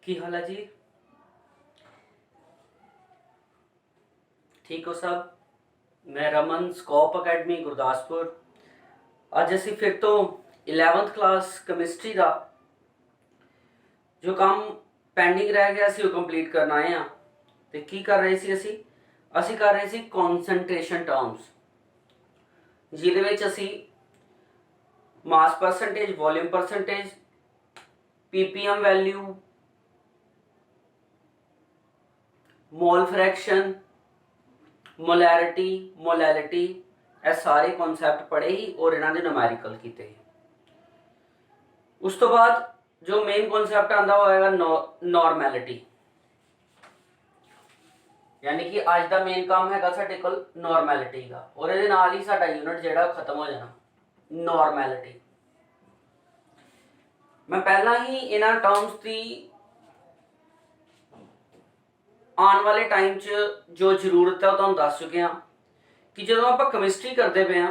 की हाल है जी? ठीक हो सब? मैं रमन, स्कोप अकेडमी गुरदासपुर। ਅੱਜ ਅਸੀਂ ਫਿਰ ਤੋਂ 11th ਕਲਾਸ ਕੈਮਿਸਟਰੀ ਦਾ ਜੋ ਕੰਮ ਪੈਂਡਿੰਗ ਰਹਿ ਗਿਆ ਸੀ ਉਹ ਕੰਪਲੀਟ ਕਰਨ ਆਏ ਆ। ਤੇ ਕੀ ਕਰ ਰਹੇ ਸੀ ਅਸੀਂ ਕਰ ਰਹੇ ਸੀ ਕਨਸੈਂਟ੍ਰੇਸ਼ਨ ਟਰਮਸ, ਜਿਹਦੇ ਵਿੱਚ ਅਸੀਂ mass percentage, volume percentage, ppm value, mole fraction, molarity, molality, ये सारे कॉन्सैप्ट पढ़े ही और इन्होंने न्यूमेरिकल किए। उस तो बाद जो मेन कॉन्सैप्ट आता होगा नॉर्मैलिटी, यानी कि अज का मेन काम है साडे कोल नॉर्मैलिटी का, और ये नाल ही साडा यूनिट जिहड़ा खत्म हो जाना नॉर्मैलिटी। मैं पहला ही इन्हां टर्म्स की आने वाले टाइम च जो जरूरत है वो दस चुके हैं कि जो आप कैमिस्ट्री करते पे हैं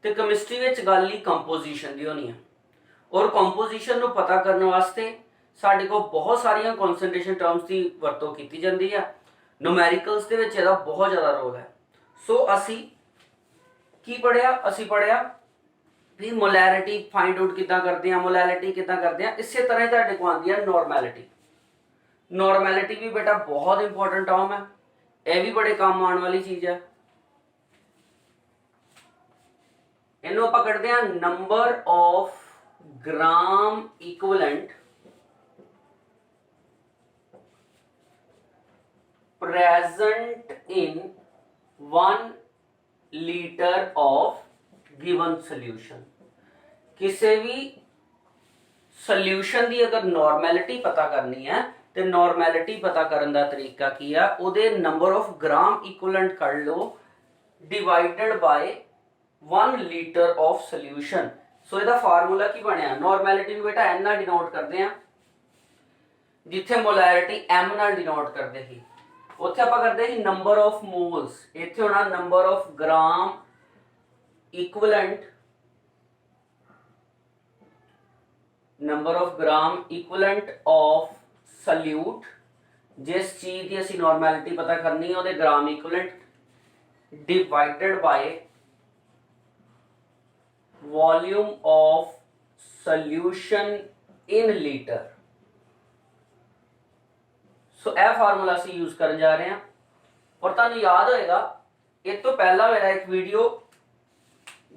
तो कैमिस्ट्री में गल ही कंपोजिशन की होनी है, और कंपोजिशन को पता करने वास्ते साडे को बहुत सारिया कॉन्सनट्रेशन टर्म्स की वरतों की जाती है। न्यूमेरिकल्स के विच इहदा बहुत ज़्यादा रोल है। सो असी की पढ़िया, असी पढ़िया भी मोलैरिटी फाइंड आउट किद्दां करते हैं, मोलैलिटी किद्दां करते हैं। इस तरह तुहाडे को आती है नॉर्मैलिटी। नॉर्मैलिटी भी बेटा बहुत इंपॉर्टेंट टर्म है, यह भी बड़े काम आने वाली चीज है। इन्हों आप कढ़ते हैं number of gram equivalent present in 1 litre of given solution. किसी भी सोल्यूशन की अगर नॉर्मैलिटी पता करनी है तो नॉर्मैलिटी पता करने का तरीका की है, उहदे नंबर ऑफ ग्राम इक्विवेलेंट कर लो divided by 1 litre of solution. So इसका फार्मूला की बनया, नॉर्मैलिटी भी बेटा एन नाल डिनोट करते हैं, जिथे मोलैरिटी एम नाल डिनोट करते ही उत्थे आपां करते ही नंबर ऑफ मोल्स। इत्थे होना number of gram equivalent, number of gram equivalent of solute. जिस चीज की असी नॉर्मैलिटी पता करनी है उहदे gram equivalent divided by volume of solution in litre. So यह फार्मूला असी यूज करने जा रहे हैं। और तुहानूं याद होएगा इस तो पहला मेरा एक वीडियो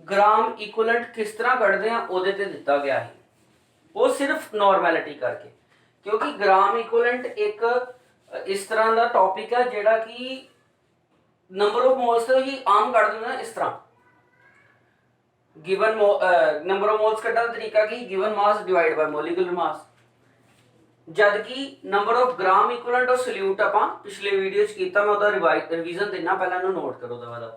ग्राम इक्विवेलेंट किस तरह कढ़ते हैं उहदे ते दिता गया है, वो सिर्फ नॉर्मैलिटी करके, क्योंकि ग्राम इक्विवेलेंट एक इस तरह का टॉपिक है जिहड़ा कि नंबर ऑफ मोल्स तो ही आम कढ़ देना। इस तरह गिवन नंबर ऑफ मोल्स कढ़ने का तरीका कि given mass divide bye molecular mass, जबकि नंबर ऑफ ग्राम इक्विवेलेंट और सल्यूट आपां पिछले वीडियो च कीता। मैं उहदा रिवीजन देना, पहले इहनूं नोट करो दवा दा।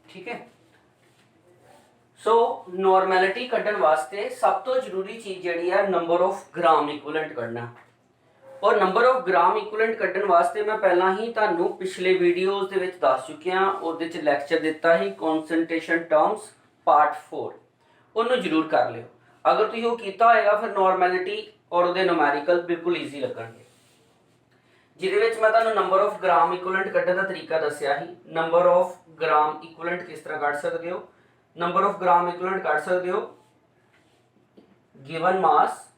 ठीक है। सो नॉर्मैलिटी कढ़न वास्ते सब तो जरूरी चीज जिहड़ी है नंबर ऑफ ग्राम इक्विवेलेंट कढ़ना। और नंबर ऑफ ग्राम इक्विवेलेंट कढ़न वास्ते मैं पहला ही तुहानूं पिछले वीडियोज़ दे विच दस चुकिया। उहदे च लैक्चर दिता ही कॉन्सनट्रेशन टर्म्स पार्ट 4, उन्होंने जरूर कर लियो। अगर तुसीं वो कीता होएगा फिर नॉर्मैलिटी और उहदे न्यूमेरिकल बिल्कुल ईजी लगणगे। जिहदे विच मैं तुहानूं नंबर ऑफ ग्राम इक्विवेलेंट कढ़न का तरीका दस्सिया ही। नंबर ऑफ ग्राम इक्विवेलेंट किस तरह कढ़ सकदे हो? नंबर ऑफ ग्राम इक्विवेलेंट कढ़ सकते हो given mass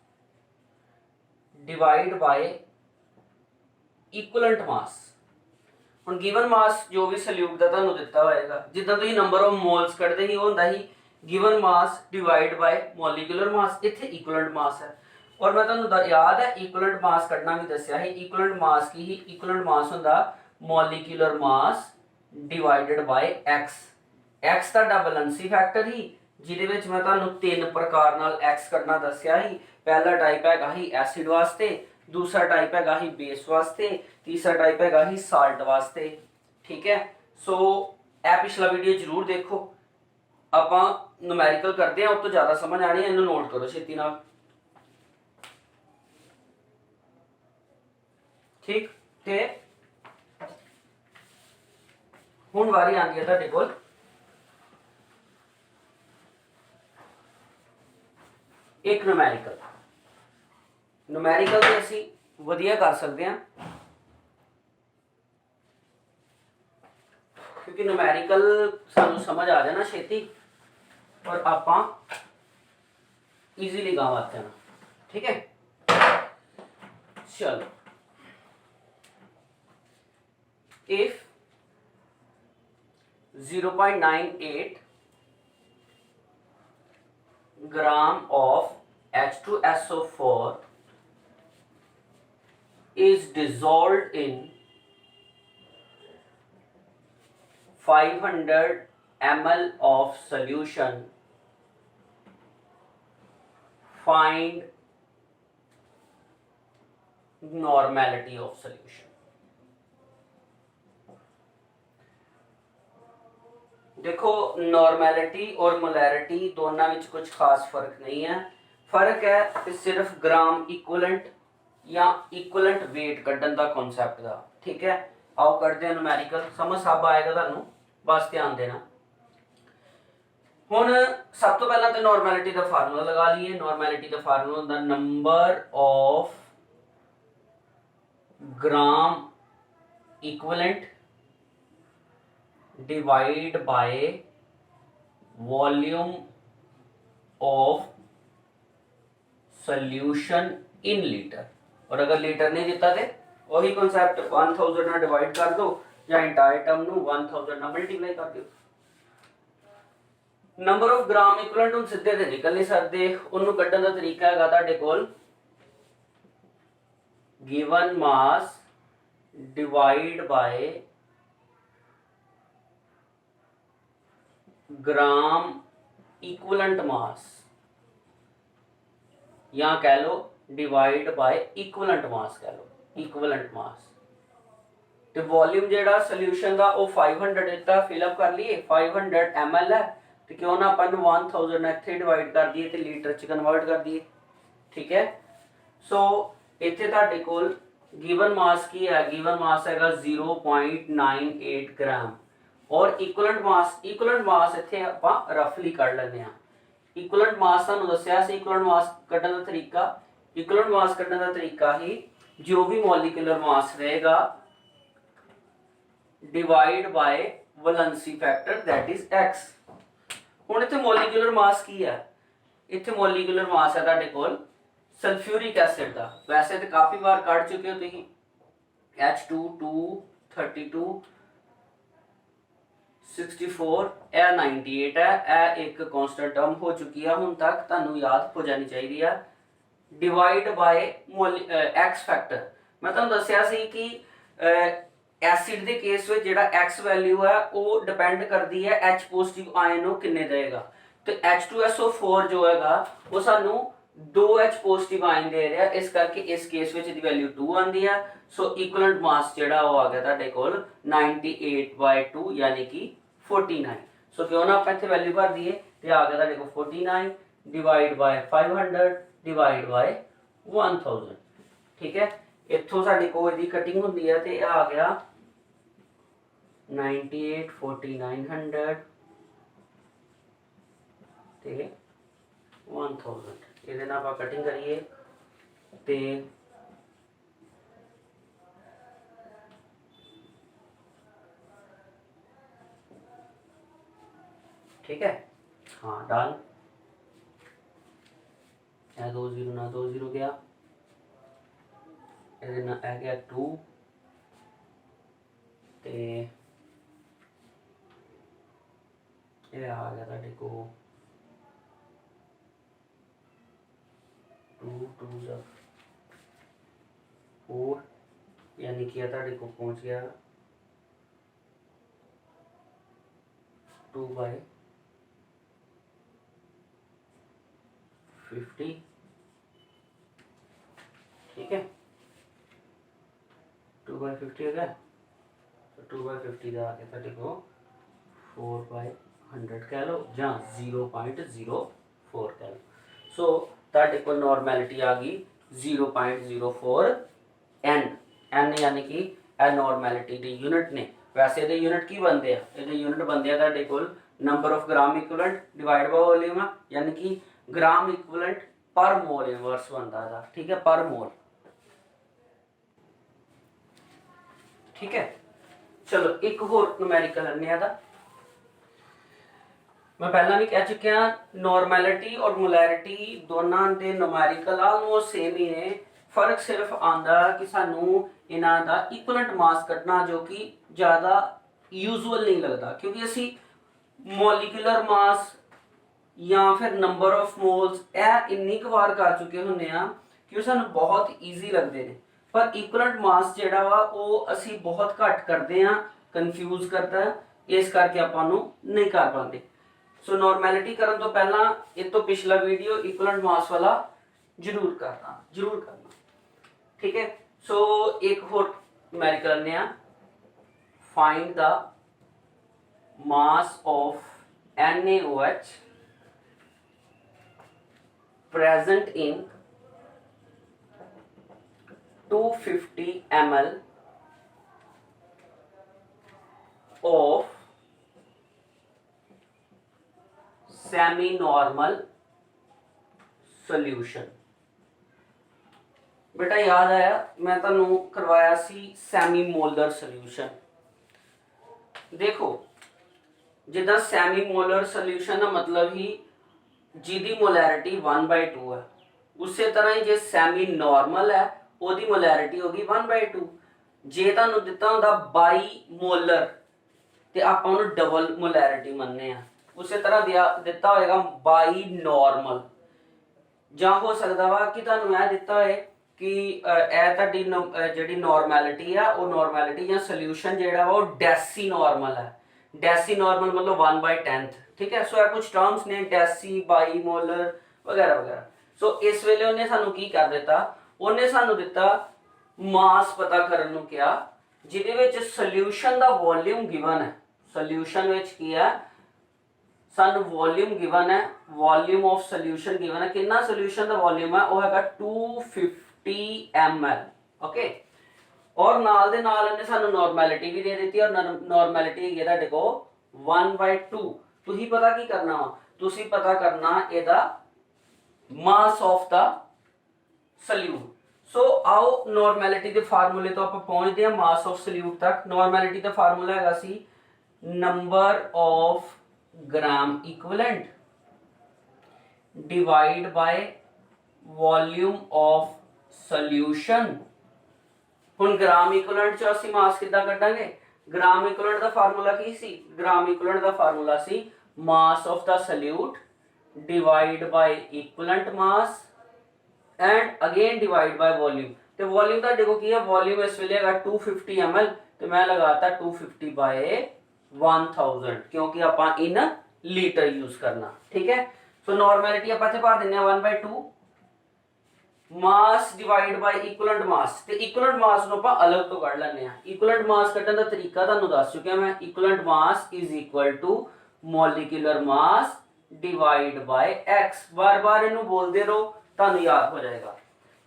divide by equivalent मास। हुण गिवन मास जो भी सल्यूट का तुहानूं दिता होएगा, जिद्दां तुसीं नंबर ऑफ मोल्स कढ़दे ही, वो हुंदा ही given mass divide by molecular mass. इत्थे इक्विवेलेंट मास है, और मैं तुहानूं याद है इक्विवेलेंट मास कढ़ना भी दस्सिया ही। इक्विवेलेंट मास की ही इक्विवेलेंट मास हुंदा molecular mass divided by x. X तुहाडा बैलेंसी फैक्टर ही, जिहदे विच मैं तुहानूं 3 प्रकार नाल एक्स करना दस्सिया ही। पहला टाइप हैगा ही एसिड वास्ते, दूसरा टाइप हैगा ही बेस वास्ते, तीसरा टाइप हैगा ही साल्ट वास्ते। ठीक है। सो ए पिछला वीडियो जरूर देखो, आपां न्यूमेरिकल करते हैं, उस तो ज़्यादा समझ आनी है। इन्हूं नोट करो छेती नाल। ठीक ते हुण वारी आंदी है तुहाडे कोल एक न्यूमेरिकल न्यूमेरिकल से असी वधिया कर सकते हैं क्योंकि न्यूमेरिकल सानू समझ आ जाना छेती और आपां इजीली गाँव आते हैं। ठीक है, चलो if 0.98 gram of H2SO4 is dissolved in 500 ml of solution, find normality of solution। देखो नॉर्मैलिटी और मोलैरिटी दोनों में कुछ खास फर्क नहीं है। फर्क है सिर्फ ग्राम इक्वलेंट या इक्वलेंट वेट कड्डन का कॉन्सैप्ट का। ठीक है, आओ करते हैं न्यूमेरिकल, समझ सब आएगा तुहानू, बस ध्यान देना। हुण सब तो पहला तो नॉर्मैलिटी का फार्मूला लगा लीए। नॉर्मैलिटी का फार्मूला होंदा number of gram equivalent divide by volume of solution in litre. और अगर लीटर नहीं दिता तो वही कॉन्सेप्ट 1000 ना डिवाइड कर दो या इंटायर टर्म नु 1000 ना मल्टीप्लाई कर दो। नंबर ऑफ ग्राम इक्वलेंट हम सीधे ते निकल नहीं सकते, उन्होंने कड्डन का तरीका है तुहाडे कोल given mass divide by gram equivalent mass, या कह लो डिवाइड बाय इक्वलेंट मास, कह लो इक्वलेंट मास। तो वॉल्यूम जेड़ा सोल्यूशन का वो 500 दिता, फिलअप कर लिए 500 ml है, तो क्यों ना अपन 1000 इत्थे डिवाइड कर दिए तो लीटर च कन्वर्ट कर दिए। ठीक है, सो इत्थे तुहाडे कोल गिवन मास की है, गिवन मास हैगा 0.98 ग्राम और इक्वलेंट मास इत्थे आपां रफली कढ लैंदे हां। इक्वलेंट मास तुहानूं दस्सिया सी, इक्वलेंट मास कढण दा तरीका, इक्वलेंट मास कढण दा तरीका ही जो भी मॉलिक्यूलर मास रहेगा divide by valency factor that is x। हुण इत्थे मॉलिक्यूलर मास की है, इत्थे मॉलिक्यूलर मास है तुहाडे कोल सल्फ्यूरिक एसिड का। वैसे तो काफी बार कढ चुके हो तुसीं H2 64 यह 98 है, यह एक कांस्टेंट टर्म हो चुकी है, हुण तक तुहानूं याद हो जानी चाहिए। डिवाइड बाय एक्स फैक्टर मैं तुहानूं दस्सिया सी कि एसिड के केस में जिहड़ा एक्स वैल्यू है वो डिपेंड करती है एच पॉजिटिव आयन किन्ने देगा। तो H2SO4 जो है वो सानू 2H पॉजिटिव आयन दे रहा है, इस करके इस केस में इसकी वैल्यू 2 आती है। सो इक्वलेंट मास जिहड़ा वो आ गया तुहाडे कोल 98/2 यानी कि 49। सो क्यों ना आप इत्थे वैल्यू भर दिए तो आ गया तुहाडे कोल 49 डिवाइड बाय 500 डिवाइड बाय 1000। ठीक है, इत्थों साडी कोई दी कटिंग हुंदी है ते आ गया 98 4900 ते 1000। ਇਹਦੇ ਨਾਲ ਆਪਾਂ ਕਟਿੰਗ ਕਰੀਏ ਤੇ ठीक है, हाँ डन। यह 2 0 ना 2 0 गया, ਇਹਦੇ ਨਾਲ ਆ ਗਿਆ 2 ਤੇ ਇਹ ਆ ਗਿਆ ਤੁਹਾਡੇ ਕੋ 2 2 4 यानी कि ਤੁਹਾਡੇ को पहुंच गया 2/50। ठीक है, 2/50 हो गया, तो 2/50 का आ गया ਤੁਹਾਡੇ को 4/100 कह लो या 0.04 कह लो। सो ਤੁਹਾਡੇ को नॉर्मैलिटी आ गई 0.04 n यानी कि नॉर्मैलिटी के यूनिट ने। वैसे ये यूनिट की बनते हैं, ये यूनिट बनते हैं ਤੁਹਾਡੇ ਕੋਲ number of gram equivalent divide by volume है, यानी कि ग्राम इक्विवेलेंट पर मोल इनवर्स बनता है, ठीक है, पर मोल। ठीक है, चलो एक होर न्यूमेरिकल लैने दा। मैं पहला भी कह चुकिया नॉर्मैलिटी और मोलैरिटी दोनों के न्यूमेरिकल आलमोस्ट सेम ही ने। फर्क सिर्फ आंदा कि सानू इन्हां दा इक्वलेंट मास कटना जो कि ज़्यादा यूजुअल नहीं लगता, क्योंकि असी मॉलिक्यूलर मास या फिर नंबर ऑफ मोल्स इन्नी क बार कर चुके होंगे हैं कि सानू बहुत ईजी लगते हैं। पर इक्वलेंट मास जिहड़ा वा वो असी बहुत घट करते हैं, कन्फ्यूज करता है, इस करके आपां नू नहीं कर पाते। सो नॉर्मैलिटी करन तो पहला इस तो पिछला वीडियो इक्वलेंट मास वाला जरूर करना। ठीक है, सो एक होर न्यूमेरिकल लैने आ। Find the mass of NaOH present in 250 ml of semi-normal solution। बेटा याद आया मैं तुहानू करवाया सी सैमी मोलर सोल्यूशन। देखो जिदा सैमी मोलर सोल्यूशन का मतलब ही जिहदी मोलैरिटी 1/2 है, उस तरह ही जे सैमी नॉर्मल है ओदी मोलैरिटी होगी 1/2। जे तुहानू दिता हुंदा बाई मोलर ते आपां उहनू डबल मोलैरिटी मनने आ। उस तरह दिता होएगा बाई नॉर्मल, जां हो सकदा वा कि तुहानू यह दिता होए कि तुहाडी जिहड़ी नॉर्मैलिटी है वो नॉर्मैलिटी या सोल्यूशन जिहड़ा वा वो डेसी नॉर्मल है। डेसी नॉर्मल मतलब 1/10। ठीक है, सो कुछ टर्म्स ने डेसी, बाई मोलर वगैरह वगैरह। सो इस वेले उन्हें सानू की कर दिता, उन्हें सानू दिता मास पता करन नू क्या, जिहदे विच सोल्यूशन दा वॉल्यूम गिवन है। सोल्यूशन विच की है सानू वॉल्यूम गिवन है, वॉल्यूम ऑफ सोल्यूशन गिवन है। कितना सोल्यूशन दा वॉल्यूम है वो हैगा 250 ml। ओके, और नाल दे नाल इन्हें सानू नॉर्मैलिटी भी दे दी, और नॉर्मैलिटी है तुहाडे को 1/2। तुसीं पता की करना वा, तुसीं पता करना एदा mass of the solute. So आओ नॉर्मैलिटी के फार्मूले तो आप पहुंचते हैं मास ऑफ सल्यूट तक। नॉर्मैलिटी का फार्मूला हैगा सी number of gram equivalent divide by volume of solution. हुण ग्राम इक्विवेलेंट चो असीं मास किद्दां कड्डांगे? ग्राम इक्विवेलेंट का फार्मूला की सी? ग्राम इक्विवेलेंट का फार्मूला सी mass of the solute divide by equivalent mass and again divide by volume. तो वॉल्यूम तुहाडे को की है? वॉल्यूम इस वेले हैगा 250 ml, तो मैं लगाता 250 बाय 1000, क्योंकि आपां इन लीटर यूज करना। ठीक है, सो नॉर्मैलिटी आपां इत्थे भर दिंदे 1/2 मास डिवाइड बाय इक्विवेलेंट मास। ते इक्विवेलेंट मास नूं आपां अलग तो कढ लैंदे आ। इक्विवेलेंट मास कढण दा तरीका तुहानूं दस चुकिया मैं। Equivalent mass is equal to molecular mass divide by X. बार बार इनू बोलते रहो, तुहानूं याद हो जाएगा।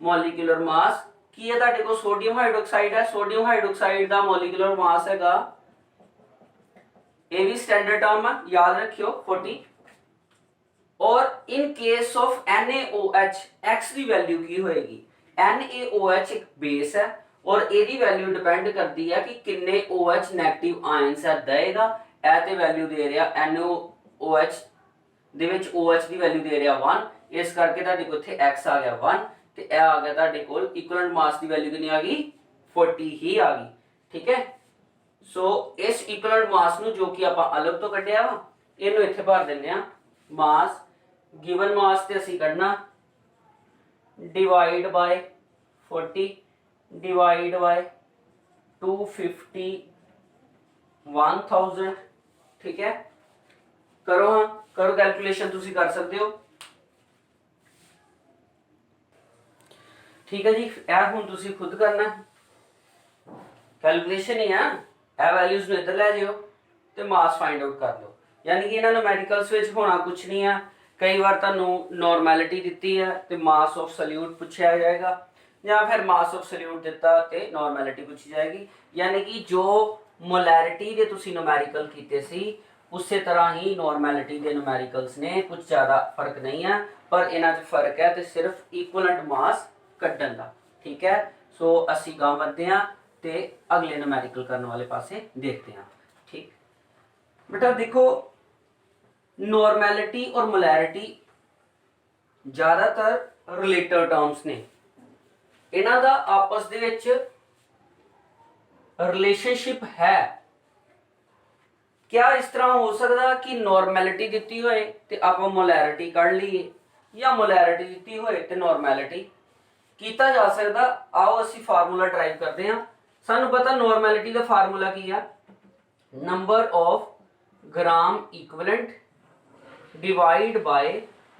मॉलिक्यूलर मास की है तुहाडे को? सोडियम हाइड्रोक्साइड है। सोडियम हाइड्रोक्साइड दा मॉलिक्यूलर मास हैगा, ये भी स्टैंडर्ड टर्म है, याद रखियो 40। और in case of NaOH x की वैल्यू की होएगी? NaOH एक बेस है और एदी वैल्यू डिपेंड करती है कि किन्ने OH नेगेटिव आयंस है देगा। ए ते वैल्यू दे रहा NaOH दे विच OH दी वैल्यू दे रहा 1, इस करके तुहाडे को इत्थे x आ गया 1 ते ए आ गया तुहाडे कोल इक्विवेलेंट मास दी वैल्यू कितनी आ गई? 40 ही आ गई। ठीक है, सो इस इक्विवेलेंट मास नू जो कि आपां अलग तो कढिया वा, इहनू इत्थे भर दिंदे आ। मास गिवन मास ते असीं कढना डिवाइड बाय 40 डिवाइड बाय 250 1000। ठीक है, करो, हाँ करो कैलकुलेशन, तुसी कर सकते हो। ठीक है जी, ए हुण तुसी खुद करना कैलकुलेशन ही है। ए वैल्यूज नूं इधर लै जाओ ते मास फाइंड आउट कर लो। यानी कि इन्हां न्यूमेरिकल्स विच होना कुछ नहीं है। कई बार तुहानूं नॉर्मैलिटी दित्ती है ते मास ऑफ सल्यूट पूछा जाएगा, या फिर मास ऑफ सल्यूट दिता ते नॉर्मैलिटी पूछी जाएगी। यानी कि जो मोलैरिटी दे तुसी न्यूमेरिकल कीते सी ਉਸੇ ਤਰ੍ਹਾਂ ਹੀ ਨੋਰਮੈਲਿਟੀ ਦੇ ਨੂਮੈਰੀਕਲਸ ਨੇ, ਕੁਝ ਜ਼ਿਆਦਾ ਫਰਕ ਨਹੀਂ ਹੈ, ਪਰ ਇਹਨਾਂ 'ਚ ਫਰਕ ਹੈ ਤੇ ਸਿਰਫ ਇਕੁਇਵਲੈਂਟ ਮਾਸ ਕੱਢਣ ਦਾ। ਠੀਕ ਹੈ, ਸੋ ਅਸੀਂ ਗਾਂ ਵਧਦੇ ਹਾਂ ਤੇ ਅਗਲੇ ਨੂਮੈਰੀਕਲ ਕਰਨ ਵਾਲੇ ਪਾਸੇ ਦੇਖते हैं। ठीक बेटा देखो, नॉर्मैलिटी और मोलैरिटी ज़्यादातर रिलेटेड टर्म्स ने, इन्हां दा आपस दे विच रिलेशनशिप है। क्या इस तरह हो सकता कि नॉर्मैलिटी दिती होए ते आपां मोलैरिटी कढ लईए, या मोलैरिटी दिती होए ते नॉर्मैलिटी कीता जा सकदा? आओ असीं फार्मूला ड्राइव करते हैं। सानू पता नॉर्मैलिटी का फार्मूला की है, number of gram equivalent divide by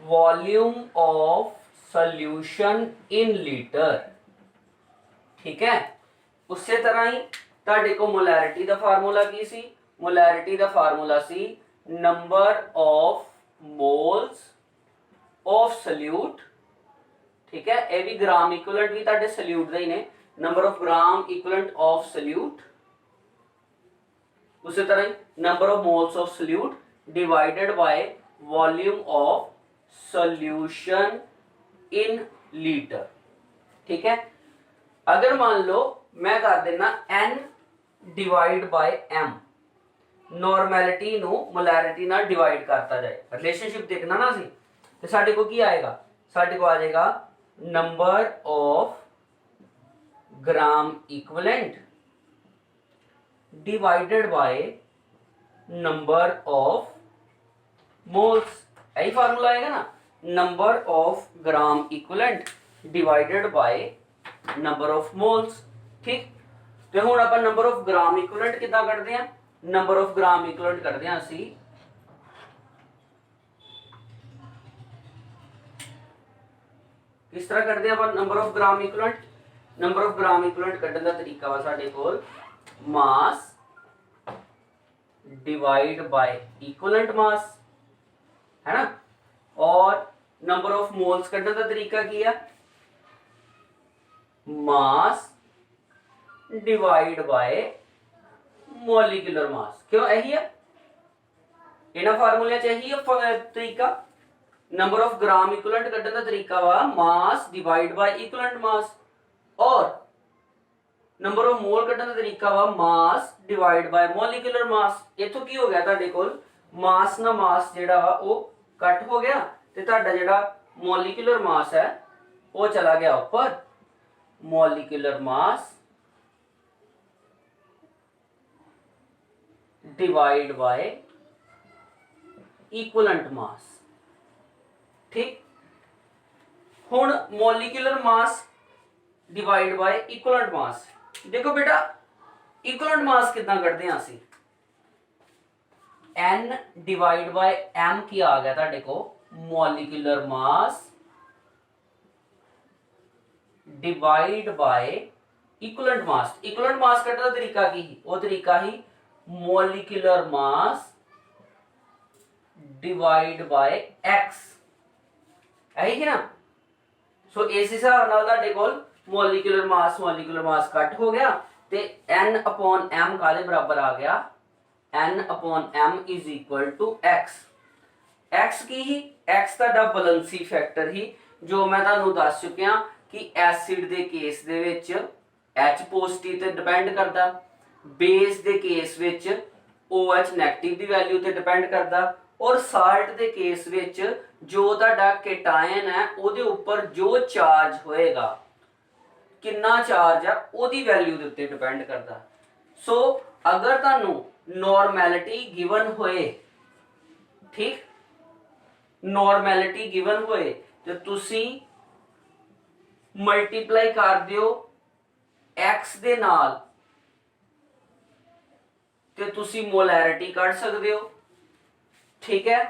volume of solution in litre. ठीक है, उस तरह ही तुहाडे को मोलैरिटी का फार्मूला की सी? मोलैरिटी का फार्मूला सी number of moles of solute. ठीक है, यह भी ग्राम इक्विवेलेंट भी तुहाडे सल्यूट का ही ने, number of gram equivalent of solute. उसी तरह ही number of moles of solute divided by volume of solution in litre. ठीक है, अगर मान लो मैं कर देना n divide by m, normality नू मोलैरिटी नाल डिवाइड करता जाए, रिलेशनशिप देखना ना सी, तो साडे को की आएगा? साडे को आ जाएगा number of gram equivalent divided by number of moles. यही फार्मूला आएगा ना, number of gram equivalent divided by number of moles. ठीक, तो हुण आपां नंबर ऑफ ग्राम इक्विवेलेंट किदां कढदे हां? नंबर ऑफ ग्राम इक्विवेलेंट कढदे हां असीं किस तरह कढदे हां? Number of gram equivalent, number of gram equivalent कढण दा तरीका वा साडे कोल mass divide by equivalent mass, है ना। और नंबर ऑफ मोल्स कढण दा तरीका की है? मास डिवाइड बाय मॉलिक्यूलर मास। क्यों यही है? इन्हां फार्मूले च यही है तरीका। नंबर ऑफ ग्राम इक्विवेलेंट कढण दा तरीका वा mass divide by equivalent mass, और नंबर ऑफ मोल कढण दा तरीका वा mass divide by molecular mass. इथों की हो गया तुहाडे कोल मास ना मास जिहड़ा वा वो कट हो गया ते तुहाडा जिहड़ा मॉलिक्यूलर मास है वो चला गया ऊपर। Molecular mass divide by equivalent मास। ठीक, हुण molecular mass divide by equivalent मास। देखो बेटा, इक्विवेलेंट मास कितना कढदे हां असीं? n डिवाइड बाय m की आ गया तुहाडे को molecular mass divide by equivalent mass. Equivalent mass कढण दा तरीका की ही? वो तरीका ही molecular mass divide by x, यही है ना। सो इस हिसाब नाल तुहाडे कोल मॉलिक्यूलर मास कट हो गया ते n अपॉन m काले बराबर आ गया n upon m is equal to x। x की ही x दा बैलेंसी फैक्टर ही जो मैं तुहानू दस चुकिया कि एसिड दे केस दे विच H पॉजिटिव ते डिपेंड करदा, बेस दे केस विच OH नेगेटिव दी वैल्यू ते डिपेंड करदा, और साल्ट दे केस विच जो तुहाडा केटायन है ओदे ऊपर जो चार्ज होएगा, कितना चार्ज है ओदी वैल्यू दे उत्ते डिपेंड करदा। सो अगर तुहानू नॉर्मैलिटी गिवन होए, ठीक, नॉर्मैलिटी गिवन होए तो तुसी मल्टीप्लाई कर दियो x दे नाल ते तुसी मोलैरिटी कढ सकदे हो। ठीक है,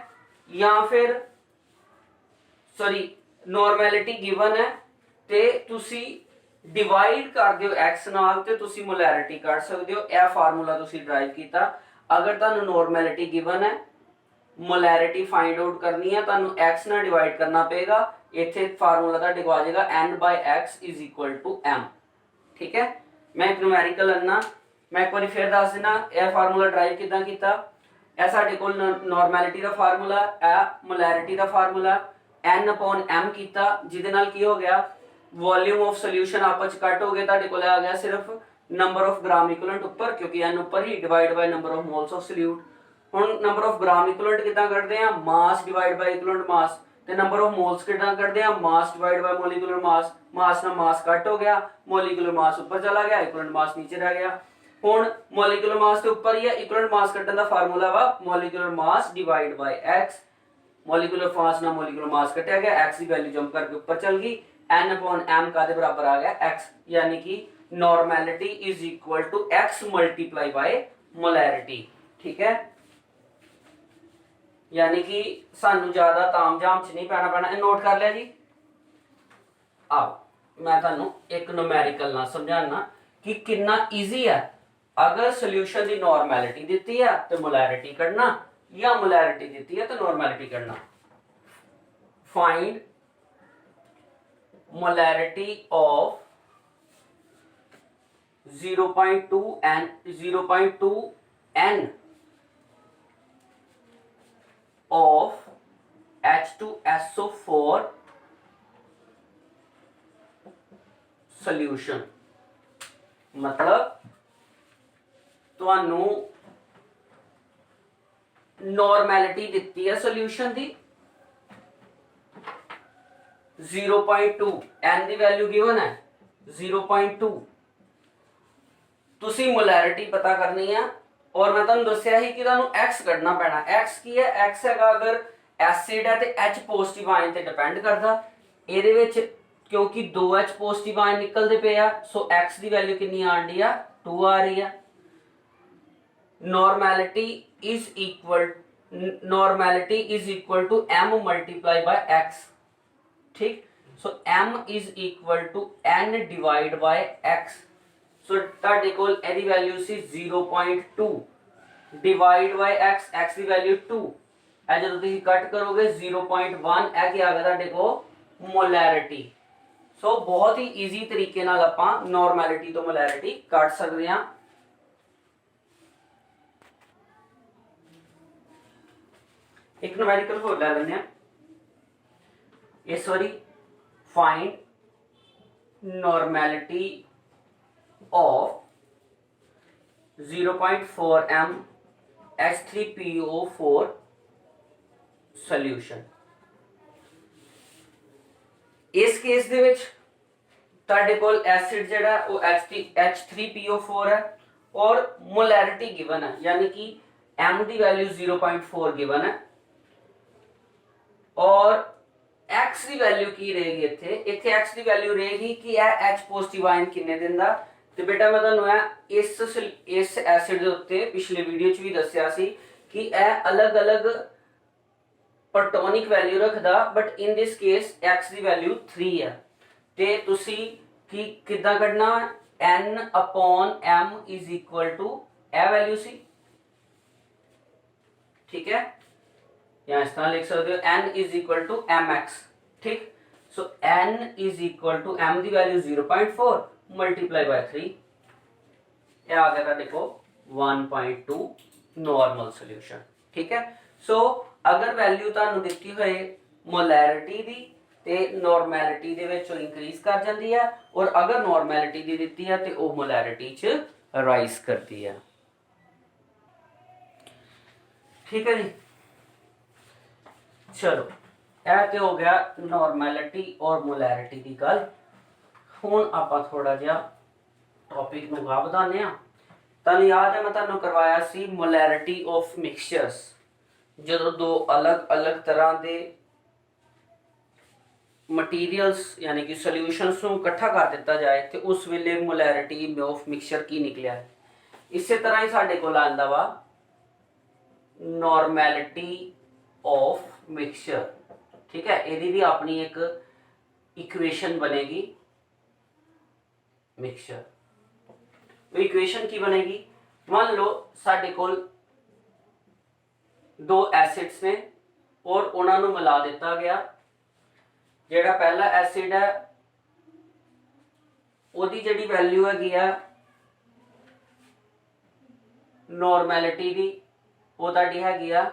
या फिर सॉरी नॉर्मैलिटी गिवन है ते तुसी डिवाइड कर दियो x नाल ते तुसी मोलैरिटी कढ सकदे हो। यह फार्मूला तुसी ड्राइव कीता। अगर तुहानू नॉर्मैलिटी गिवन है, मोलैरिटी फाइंड आउट करनी है, तुहानू x नाल डिवाइड करना पेगा। इत्थे फार्मूला तुहाडे को आ जाएगा n/x is equal to m। ठीक है, मैं एक न्यूमेरिकल लन्ना, मैं एक बार फिर दस देना यह फार्मूला ड्राइव किदां कीता। ਇਹ ਸਾਡੇ ਕੋਲ ਨਾਰਮੈਲਿਟੀ ਦਾ ਫਾਰਮੂਲਾ, ਇਹ ਮੋਲੈਰਿਟੀ ਦਾ ਫਾਰਮੂਲਾ, n/m ਕੀਤਾ, ਜਿਹਦੇ ਨਾਲ ਕੀ ਹੋ ਗਿਆ, वॉल्यूम ऑफ सॉल्यूशन आपस कट हो गया, ਤੁਹਾਡੇ ਕੋਲ ਆ ਗਿਆ ਸਿਰਫ ਨੰਬਰ ਆਫ ਗ੍ਰਾਮ ਇਕੁਇਵਲੈਂਟ ਉੱਪਰ, ਕਿਉਂਕਿ n ਉੱਪਰ ਹੀ divide by number of moles of solute. ਹੁਣ ਨੰਬਰ ਆਫ ਗ੍ਰਾਮ ਇਕੁਇਵਲੈਂਟ ਕਿਦਾਂ ਕੱਢਦੇ ਆ, ਮਾਸ ਡਿਵਾਈਡ ਬਾਈ ਇਕੁਇਵਲੈਂਟ ਮਾਸ, ਤੇ ਨੰਬਰ ਆਫ ਮੋਲਸ ਕਿਦਾਂ ਕੱਢਦੇ ਆ, ਮਾਸ ਡਿਵਾਈਡ ਬਾਈ ਮੋਲੀਕੂਲਰ ਮਾਸ। ਮਾਸ ਨਾਲ ਮਾਸ ਕੱਟ ਹੋ ਗਿਆ, ਮੋਲੀਕੂਲਰ ਮਾਸ ਉੱਪਰ ਚਲਾ ਗਿਆ, ਇਕੁਇਵਲੈਂਟ ਮਾਸ ਨੀਚੇ ਰਹਿ ਗਿਆ। ਹੁਣ ਮੋਲੀਕੂਲਰ ਮਾਸ ਤੇ ਉੱਪਰ ਹੀ ਹੈ, ਇਕੁਇਵਲੈਂਟ ਮਾਸ ਕੱਢਣ ਦਾ ਫਾਰਮੂਲਾ ਵਾ molecular mass divide by x। Molecular mass ਨਾਲ ਮੋਲੀਕੂਲਰ ਮਾਸ ਕੱਟਿਆ ਗਿਆ, x ਦੀ ਵੈल्यू जंप करके ऊपर चल गई, n/m का बराबर आ गया x, यानी कि normality is equal to x multiply by molarity. ठीक है, यानी कि सानू ज्यादा तामझाम च नहीं पैना, नोट कर लिया जी। आओ मैं तुहानू एक न्यूमेरिकल ना समझाना कि कितना ईजी है। अगर सोल्यूशन की नॉर्मेलिटी दी है तो मोलैरिटी कढ़ना, या मोलैरिटी दी है तो नॉर्मेलिटी कढ़ना। Find molarity of 0.2 n of H2SO4 solution। मतलब ਤੁਹਾਨੂੰ नॉर्मेलिटी ਦਿੱਤੀ है सोल्यूशन ਦੀ 0.2, n ਦੀ ਵੈਲਿਊ ਗਿਵਨ ਹੈ 0.2। ਤੁਸੀਂ ਮੋਲੈਰਿਟੀ ਪਤਾ ਕਰਨੀ ਆ, ਔਰ ਮੈਂ ਤੁਹਾਨੂੰ ਦੱਸਿਆ ਸੀ ਕਿ ਤੁਹਾਨੂੰ x ਕੱਢਣਾ ਪੈਣਾ। x ਕੀ ਹੈ, x ਹੈਗਾ ਅਗਰ ਐਸਿਡ ਹੈ ਤੇ h ਪੋਜ਼ਿਟਿਵ ਆਇਨ ਤੇ ਡਿਪੈਂਡ ਕਰਦਾ। ਇਹਦੇ ਵਿੱਚ ਕਿਉਂਕਿ 2h ਪੋਜ਼ਿਟਿਵ ਆਇਨ ਨਿਕਲਦੇ ਪਏ ਆ, ਸੋ x ਦੀ ਵੈਲਿਊ ਕਿੰਨੀ ਆਂਦੀ ਆ, 2 ਆ ਰਹੀ ਆ। Normality is equal to m multiply by x। ठीक, so m is equal to n divide by x। So ਤੁਹਾਡੇ ਕੋਲ ਇਹਦੀ ਵੈਲਿਊ ਸੀ 0.2 डिवाइड बाय x, x ਦੀ ਵੈਲਿਊ 2। ਇਹ ਜਦੋਂ ਤੁਸੀਂ ਕੱਟ ਕਰੋਗੇ 0.1, ਇਹ ਕੀ ਆ ਗਿਆ ਤੁਹਾਡੇ ਕੋਲ, ਮੋਲੈਰਿਟੀ। ਸੋ ਬਹੁਤ ਹੀ ਈਜ਼ੀ ਤਰੀਕੇ ਨਾਲ ਆਪਾਂ ਨਾਰਮੈਲਿਟੀ ਤੋਂ ਮੋਲੈਰਿਟੀ ਕੱਢ ਸਕਦੇ ਹਾਂ। एक न्यूमेरिकल होर ले लेने, इस बारी find normality of 0.4 m H3PO4 solution. इस केस दे विच तुहाडे कोल एसिड जिहड़ा वो H3PO4 है और मोलैरिटी गिवन है, यानी कि m की वैल्यू 0.4 गिवन है और x की वैल्यू की रहेगी, इत्थे x की वैल्यू रहेगी कि यह h पॉजिटिव आयन किन्ने दिंदा। ते बेटा मैं तुहानू इस एसिड दे उत्ते पिछले वीडियो च भी दस्सिया सी कि यह अलग अलग प्रोटोनिक वैल्यू रखदा, but in this case x की वैल्यू 3 है। ते तुसी की किदां कढना, n/m इज इक्वल टू यह वैल्यू सी। ठीक है, या इस तरह लिख सकते हो n is equal to mx। ठीक, so n is equal to m की वैल्यू 0.4 मल्टीप्लाई बाय 3, ये आ गया देखो 1.2 नॉर्मल सॉल्यूशन। ठीक है, सो अगर वैल्यू तुहानू दित्ती होए मोलैरिटी दी ते नॉर्मैलिटी दे विच इंक्रीज कर जाती है, और अगर नॉर्मैलिटी दी दित्ती है ते वो मोलैरिटी च राइज करती है। ठीक है जी, चलो यह तो हो गया नॉर्मैलिटी और मोलैरिटी की गल। हुण आपां थोड़ा जिहा टॉपिक नूं अगां वधाने आ। तुहानूं याद है मैं तुहानूं करवाया सी मोलैरिटी ऑफ मिक्सचर्स, जदों दो अलग अलग तरह के मटीरियल्स यानी कि सोल्यूशनस नूं इकट्ठा कर दिता जाए तो उस वेले मोलैरिटी ऑफ मिक्सचर की निकलिया है। इस तरह ही साडे कोल आंदा वा नॉर्मैलिटी ऑफ मिक्सचर। ठीक है, यदि भी अपनी एक इक्वेशन बनेगी मिक्सचर। तो इक्वेशन की बनेगी, मान लो साडे कोल दो एसिड्स ने और उन्हां नूं मिला दिता गया। जिहड़ा पहला एसिड है उहदी जिहड़ी वैल्यू हैगी आ नॉर्मैलिटी दी ਉਹ ਤੁਹਾਡੀ ਹੈਗੀ ਆ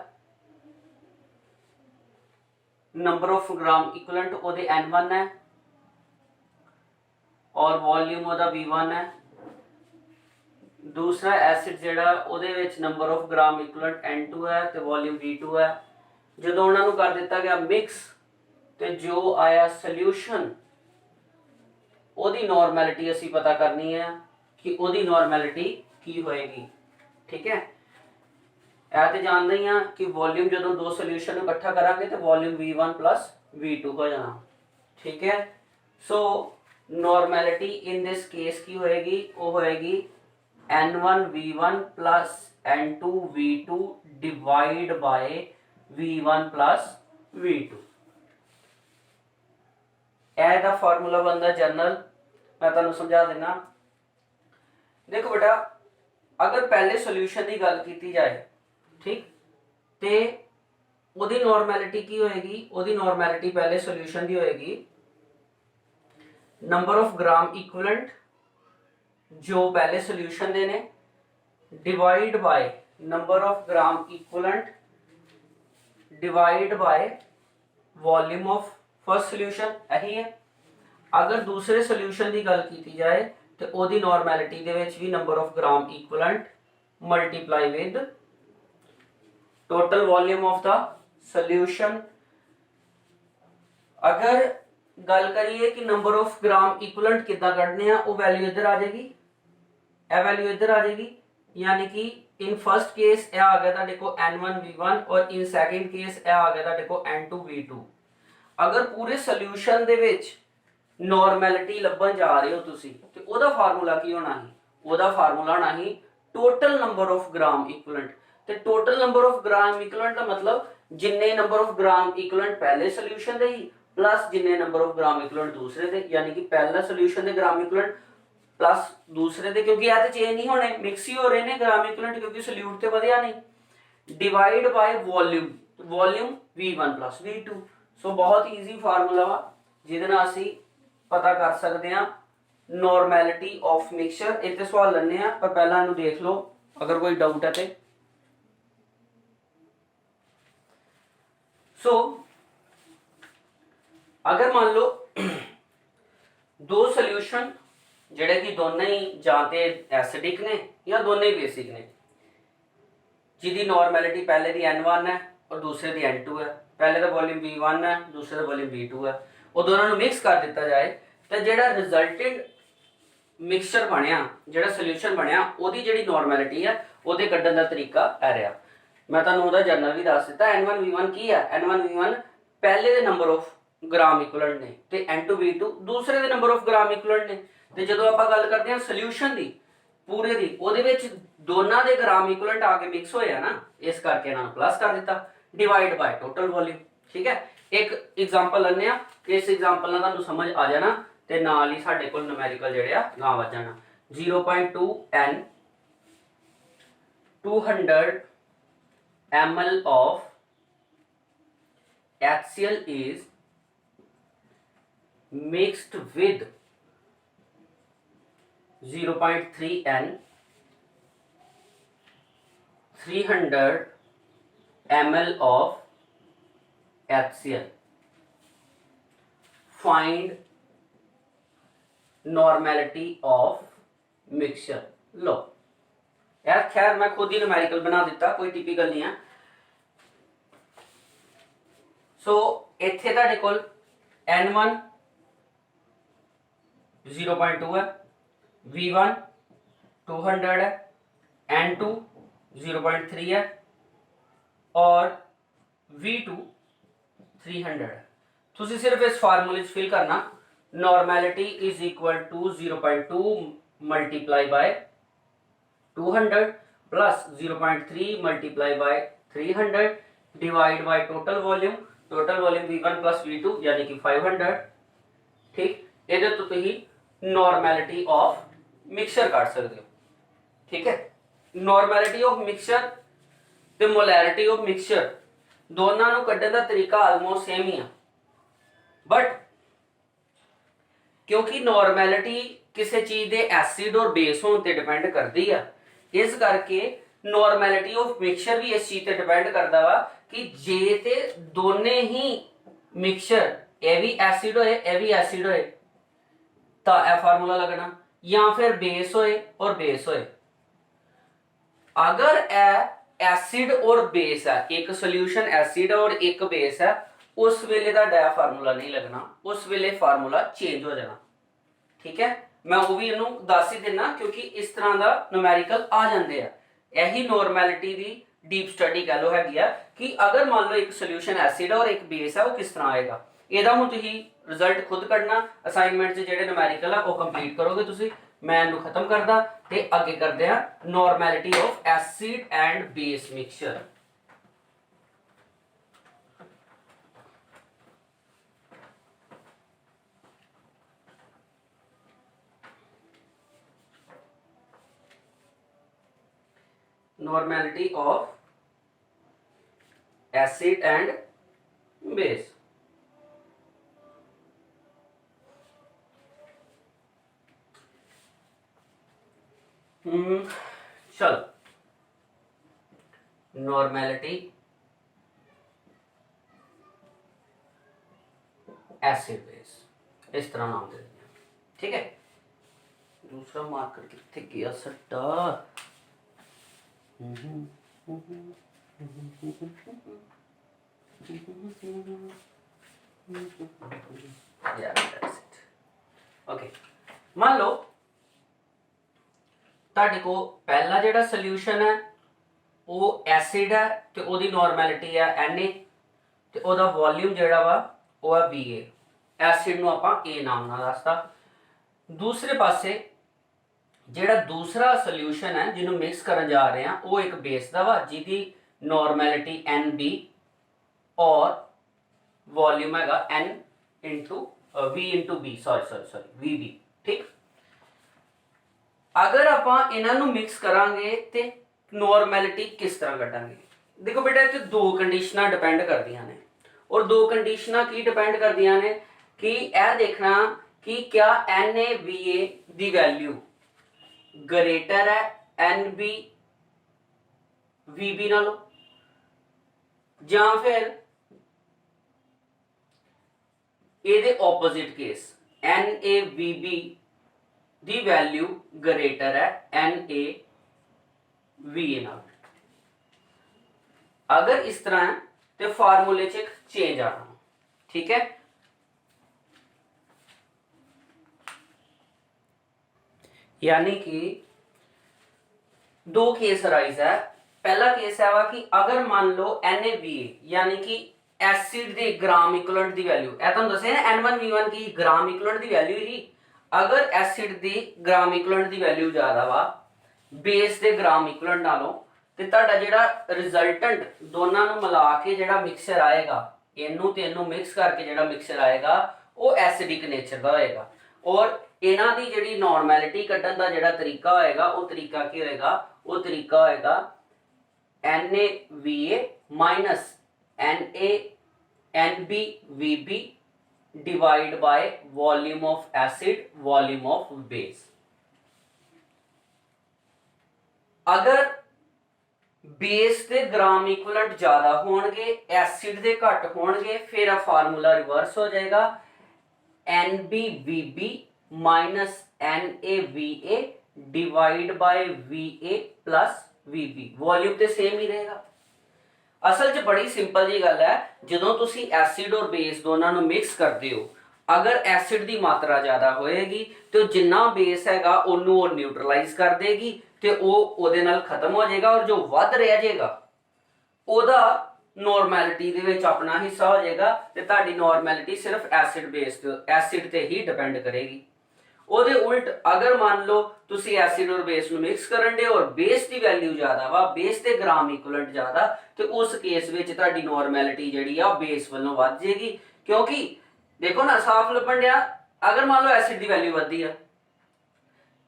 ਨੰਬਰ ਆਫ ਗ੍ਰਾਮ ਇਕੁਇਵਲੈਂਟ ਉਹਦੇ n1 ਹੈ ਔਰ ਵੋਲਿਊਮ ਉਹਦਾ v1 ਹੈ। दूसरा एसिड ਜਿਹੜਾ ਉਹਦੇ ਵਿੱਚ number of gram equivalent n2 ਹੈ ਤੇ ਵੋਲਿਊਮ v2 ਹੈ। ਜਦੋਂ ਉਹਨਾਂ ਨੂੰ ਕਰ ਦਿੱਤਾ ਗਿਆ ਮਿਕਸ ਤੇ ਜੋ ਆਇਆ ਸੋਲੂਸ਼ਨ ਉਹਦੀ ਨਾਰਮੈਲਿਟੀ ਅਸੀਂ ਪਤਾ ਕਰਨੀ ਹੈ ਕਿ ਉਹਦੀ ਨਾਰਮੈਲਿਟੀ ਕੀ ਹੋਏਗੀ। ਠੀਕ ਹੈ, ਇਹ ਤੇ ਜਾਣਦੇ ਹੀ ਆ ਕਿ ਵੋਲਿਊਮ ਜਦੋਂ ਦੋ ਸੋਲੂਸ਼ਨ ਨੂੰ ਇਕੱਠਾ ਕਰਾਂਗੇ ਤੇ ਵੋਲਿਊਮ v1 v2 ਹੋ ਜਾਣਾ। ਠੀਕ ਹੈ, ਸੋ ਨਾਰਮੈਲਿਟੀ ਇਨ ਦਿਸ ਕੇਸ ਕੀ ਹੋਏਗੀ, ਉਹ ਹੋਏਗੀ n1 v1 plus n2 v2 divide by v1 plus v2। ਇਹ ਦਾ ਫਾਰਮੂਲਾ ਬਣਦਾ ਜਨਰਲ, मैं ਤੁਹਾਨੂੰ ਸਮਝਾ ਦੇਣਾ। देखो बेटा, अगर पहले सॉल्यूशन की गल की जाए ठीक ते ओदी नॉर्मैलिटी की होएगी, ओदी नॉर्मैलिटी पहले सॉल्यूशन की होएगी नंबर ऑफ ग्राम इक्विवेलेंट जो पहले सॉल्यूशन दे ने divide by number of gram equivalent divide by volume of first solution. यही है। अगर दूसरे सॉल्यूशन की गल की जाए तो ओदी नॉर्मैलिटी दे विच भी number of gram equivalent multiply with total volume of the solution. अगर गल करिए कि नंबर ऑफ ग्राम इक्विवेलेंट कितना कढ़ने आ, वो वैल्यू इधर आ जाएगी, ए वैल्यू इधर आ जाएगी। यानी कि इन फर्स्ट केस ए आ गया तुहाडे को n1 v1 और इन सैकेंड केस ए आ गया तुहाडे को n2 v2। अगर पूरे सॉल्यूशन दे विच नॉर्मैलिटी लभन जा रहे हो तुसी ते ओदा फार्मूला की होना ही, ओदा फार्मूला होना ही total number of gram equivalent. ते total number of gram equivalent का मतलब जिन्ने नंबर ऑफ ग्राम इक्विवेलेंट पहले सॉल्यूशन दे ही प्लस जिन्ने नंबर ऑफ ग्राम इक्विवेलेंट दूसरे दे, यानी कि पहला सॉल्यूशन दे ग्राम इक्विवेलेंट प्लस दूसरे दे, क्योंकि ये तो चेंज नहीं होने, मिक्स ही हो रहे ने ग्राम इक्विवेलेंट, क्योंकि सॉल्यूट ते वधिया नहीं। Divide by volume, volume v1 plus v2। सो बहुत ईजी फार्मूला वा जिहदे नाल असीं पता कर सकते हैं नॉर्मैलिटी ऑफ मिक्सचर। इतने सवाल लन्ने हैं पर पहला इन्हू देख लो अगर कोई डाउट है तो। सो अगर मान लो दो सॉल्यूशन जेडे कि दोनों ही जाते एसिडिक ने या दोनों ही बेसिक ने, जिहदी नॉर्मैलिटी पहले दी n1 है और दूसरे दी n2 है। पहले का वॉल्यूम v1 है, दूसरे का वॉल्यूम v2 है। वो दोनों को मिक्स कर दिता जाए तो जिहड़ा रिजल्टेंट मिक्सचर बनया, जिहड़ा सॉल्यूशन बनया, ओदी जिहड़ी नॉर्मैलिटी है ओदे कड्ढण दा तरीका आ रहा। मैं तुहानूं ओदा जनरल भी दस दिता। n1 v1 की है, n1 v1 पहले दे नंबर ऑफ ग्राम इक्विवेलेंट ने ते n2 v2 दूसरे दे नंबर ऑफ ग्राम इक्विवेलेंट ने। ते जदों आपां गल करदे हां सॉल्यूशन दी पूरे दी, ओदे विच दोनां दे ग्राम इक्विवेलेंट आके मिक्स होया ना, इस करके इन्हां नूं प्लस कर दिता डिवाइड बाय टोटल वॉल्यूम। ठीक है, एक एग्जांपल लन्ने आ, इस एग्जांपल नाल तुहानूं समझ आ जाना ते नाल ही साडे कोल न्यूमेरिकल जिहड़े आ गां वध जाना। 0.2 n 200 ml of HCl is mixed with 0.3 n 300 ml of HCl। Find normality of mixture. लो यार, खैर मैं खुद ही न्यूमेरिकल बना दिता, कोई टिपिकल नहीं है। सो इत्थे तुहाडे कोल n1 0.2 है, v1 200 है, n2 0.3 है और v2 300 है। तुसीं सिर्फ इस फार्मूले फिल करना normality is equal to 0.2 multiply by 200 plus 0.3 multiply by 300 divide by total volume v1 plus v2 यानी कि 500। ठीक, ये तो तुम नॉर्मैलिटी ऑफ मिक्सचर काट सकते हो। ठीक है, नॉर्मैलिटी ऑफ मिक्सचर ते मोलैरिटी ऑफ मिक्सचर दोनों को कढ़ने का तरीका आलमोस्ट सेम ही है, बट क्योंकि नॉर्मैलिटी किसी चीज के एसिड और बेस होने पर डिपेंड करती है, इस करके नॉर्मैलिटी ऑफ मिक्सचर भी इस चीज ते डिपेंड करता वा कि जे ते दोने ही मिक्सचर ए भी एसिड होए ए भी एसिड होए तो ए फार्मूला लगना, या फिर बेस होए और बेस होए। अगर ए एसिड और बेस है, एक सोल्यूशन एसिड और एक बेस है, उस वेले दा डै फार्मूला नहीं लगना, उस वेले फार्मूला चेंज हो जाना। ठीक है, मैं वो भी इनू दस ही देना क्योंकि इस तरह का न्यूमेरिकल आ जाते हैं। यही नॉर्मैलिटी दी डीप स्टडी कह लो हैगी आ कि अगर मान लो एक सोल्यूशन एसिड और एक बेस है वो किस तरह आएगा। ਇਹਦਾ ਹੁਣ ਤੁਸੀਂ ਰਿਜ਼ਲਟ ਖੁਦ ਕੱਢਣਾ, ਅਸਾਈਨਮੈਂਟ 'ਚ ਜਿਹੜੇ ਨਿਊਮੈਰੀਕਲ ਆ ਉਹ ਕੰਪਲੀਟ ਕਰੋਗੇ ਤੁਸੀਂ। ਮੈਂ ਇਹਨੂੰ ਖਤਮ ਕਰਦਾ ਤੇ ਅੱਗੇ ਕਰਦੇ ਆ normality of acid and base mixture. Normality of acid and base. चलो, नॉर्मैलिटी एसिड बेस इस तरह नाम दे देंगे। ठीक है, दूसरा मार्कर कितने गया सट्टा। ओके, मान लो ਤੁਹਾਡੇ को पहला ਜਿਹੜਾ ਸੋਲੂਸ਼ਨ ਹੈ ਉਹ ਐਸਿਡ ਹੈ ਤੇ ਉਹਦੀ ਨਾਰਮੈਲਿਟੀ ਹੈ Na ਤੇ ਉਹਦਾ ਵੋਲਿਊਮ ਜਿਹੜਾ ਵਾ ਉਹ ਹੈ Va। ਐਸਿਡ ਨੂੰ ਆਪਾਂ A ਨਾਮ ਨਾਲ ਦੱਸਦਾ। ਦੂਸਰੇ ਪਾਸੇ ਜਿਹੜਾ ਦੂਸਰਾ ਸੋਲੂਸ਼ਨ ਹੈ ਜਿਹਨੂੰ ਮਿਕਸ ਕਰਨ ਜਾ ਰਹੇ ਹਾਂ ਉਹ ਇੱਕ ਬੇਸ ਦਾ ਵਾ ਜਿਹਦੀ ਨਾਰਮੈਲਿਟੀ Nb ਔਰ ਵੋਲਿਊਮ ਹੈਗਾ N into V into B, sorry Vb। ठीक, अगर ਆਪਾਂ ਇਹਨਾਂ ਨੂੰ ਮਿਕਸ ਕਰਾਂਗੇ ਤੇ ਨੋਰਮੈਲਿਟੀ ਕਿਸ ਤਰ੍ਹਾਂ ਕੱਢਾਂਗੇ। ਦੇਖੋ ਬੇਟਾ ਇੱਥੇ ਦੋ ਕੰਡੀਸ਼ਨਾਂ ਡਿਪੈਂਡ ਕਰਦੀਆਂ ਨੇ ਔਰ ਦੋ ਕੰਡੀਸ਼ਨਾਂ ਕੀ ਡਿਪੈਂਡ ਕਰਦੀਆਂ ਨੇ ਕਿ ਇਹ ਦੇਖਣਾ ਕਿ क्या NaVa ਦੀ ਵੈਲਿਊ ਗ੍ਰੇਟਰ ਹੈ Nb Vb ਨਾਲੋਂ ਜਾਂ ਫਿਰ ਇਹਦੇ ਆਪੋਜ਼ਿਟ केस NaVb ਦੀ वैल्यू ग्रेटर है NaVa नाल। अगर इस तरह है तो फार्मूले च एक चेंज आना। ठीक है, यानी कि दो केस अराइज है। पहला केस है कि अगर मान लो NaVa यानी कि एसिड दे ग्राम इक्विवेलेंट दी वैल्यू, ए तुहानू दस्सिआ N1V1 की ग्राम इक्विवेलेंट दी वैल्यू ही, अगर एसिड दी ग्राम इक्विवेलेंट दी वैल्यू ज्यादा वा बेस दे ग्राम इक्विवेलेंट नालों ते तुहाडा जिहड़ा रिजल्टेंट दोनों नूं मिला के जिहड़ा मिक्सचर आएगा, इनू ते इनू मिक्स करके जिहड़ा मिक्सचर आएगा वो एसिडिक नेचर दा होएगा। और इन्हां दी जिहड़ी नॉर्मैलिटी कड्ढण दा जिहड़ा तरीका होएगा वो तरीका की होएगा, वो तरीका होएगा NaVa minus NbVb divide by volume of acid volume of base. अगर बेस के ग्राम इक्विवेलेंट ज्यादा होणगे एसिड के घट होणगे फिर आ फार्मूला रिवर्स हो जाएगा NbVb minus NaVa divide by Va plus Vb। Volume तो सेम ही रहेगा। असल च बड़ी सिंपल जी गल है, जो तुसी एसिड और बेस दोनों को मिक्स करते हो, अगर एसिड की मात्रा ज्यादा होएगी तो जिन्ना बेस हैगा उन्होंने वो न्यूट्रलाइज कर देगी तो वो नाल खत्म हो जाएगा और जो वध रह जाएगा ओदा नॉर्मैलिटी दे विच अपना हिस्सा हो जाएगा तो तुहाडी नॉर्मैलिटी सिर्फ एसिड बेस एसिड ते ही डिपेंड करेगी। ਉਹਦੇ उल्ट अगर मान लो तुसी एसिड और बेस ਨੂੰ मिक्स ਕਰਨ ਦੇ और बेस ਦੀ वैल्यू ਜ਼ਿਆਦਾ ਵਾ, बेस ਤੇ ग्राम इक्विवेलेंट ਜ਼ਿਆਦਾ, ਤੇ ਉਸ ਕੇਸ ਵਿੱਚ ਤੁਹਾਡੀ ਨੋਰਮੈਲਿਟੀ ਜਿਹੜੀ ਆ बेस ਵੱਲੋਂ ਵੱਧ ਜਾਏਗੀ। ਕਿਉਂਕਿ ਦੇਖੋ ਨਾ ਸਾਫ਼ ਲੱਭਣ ਡਿਆ, अगर मान लो एसिड ਦੀ वैल्यू ਵਧਦੀ ਆ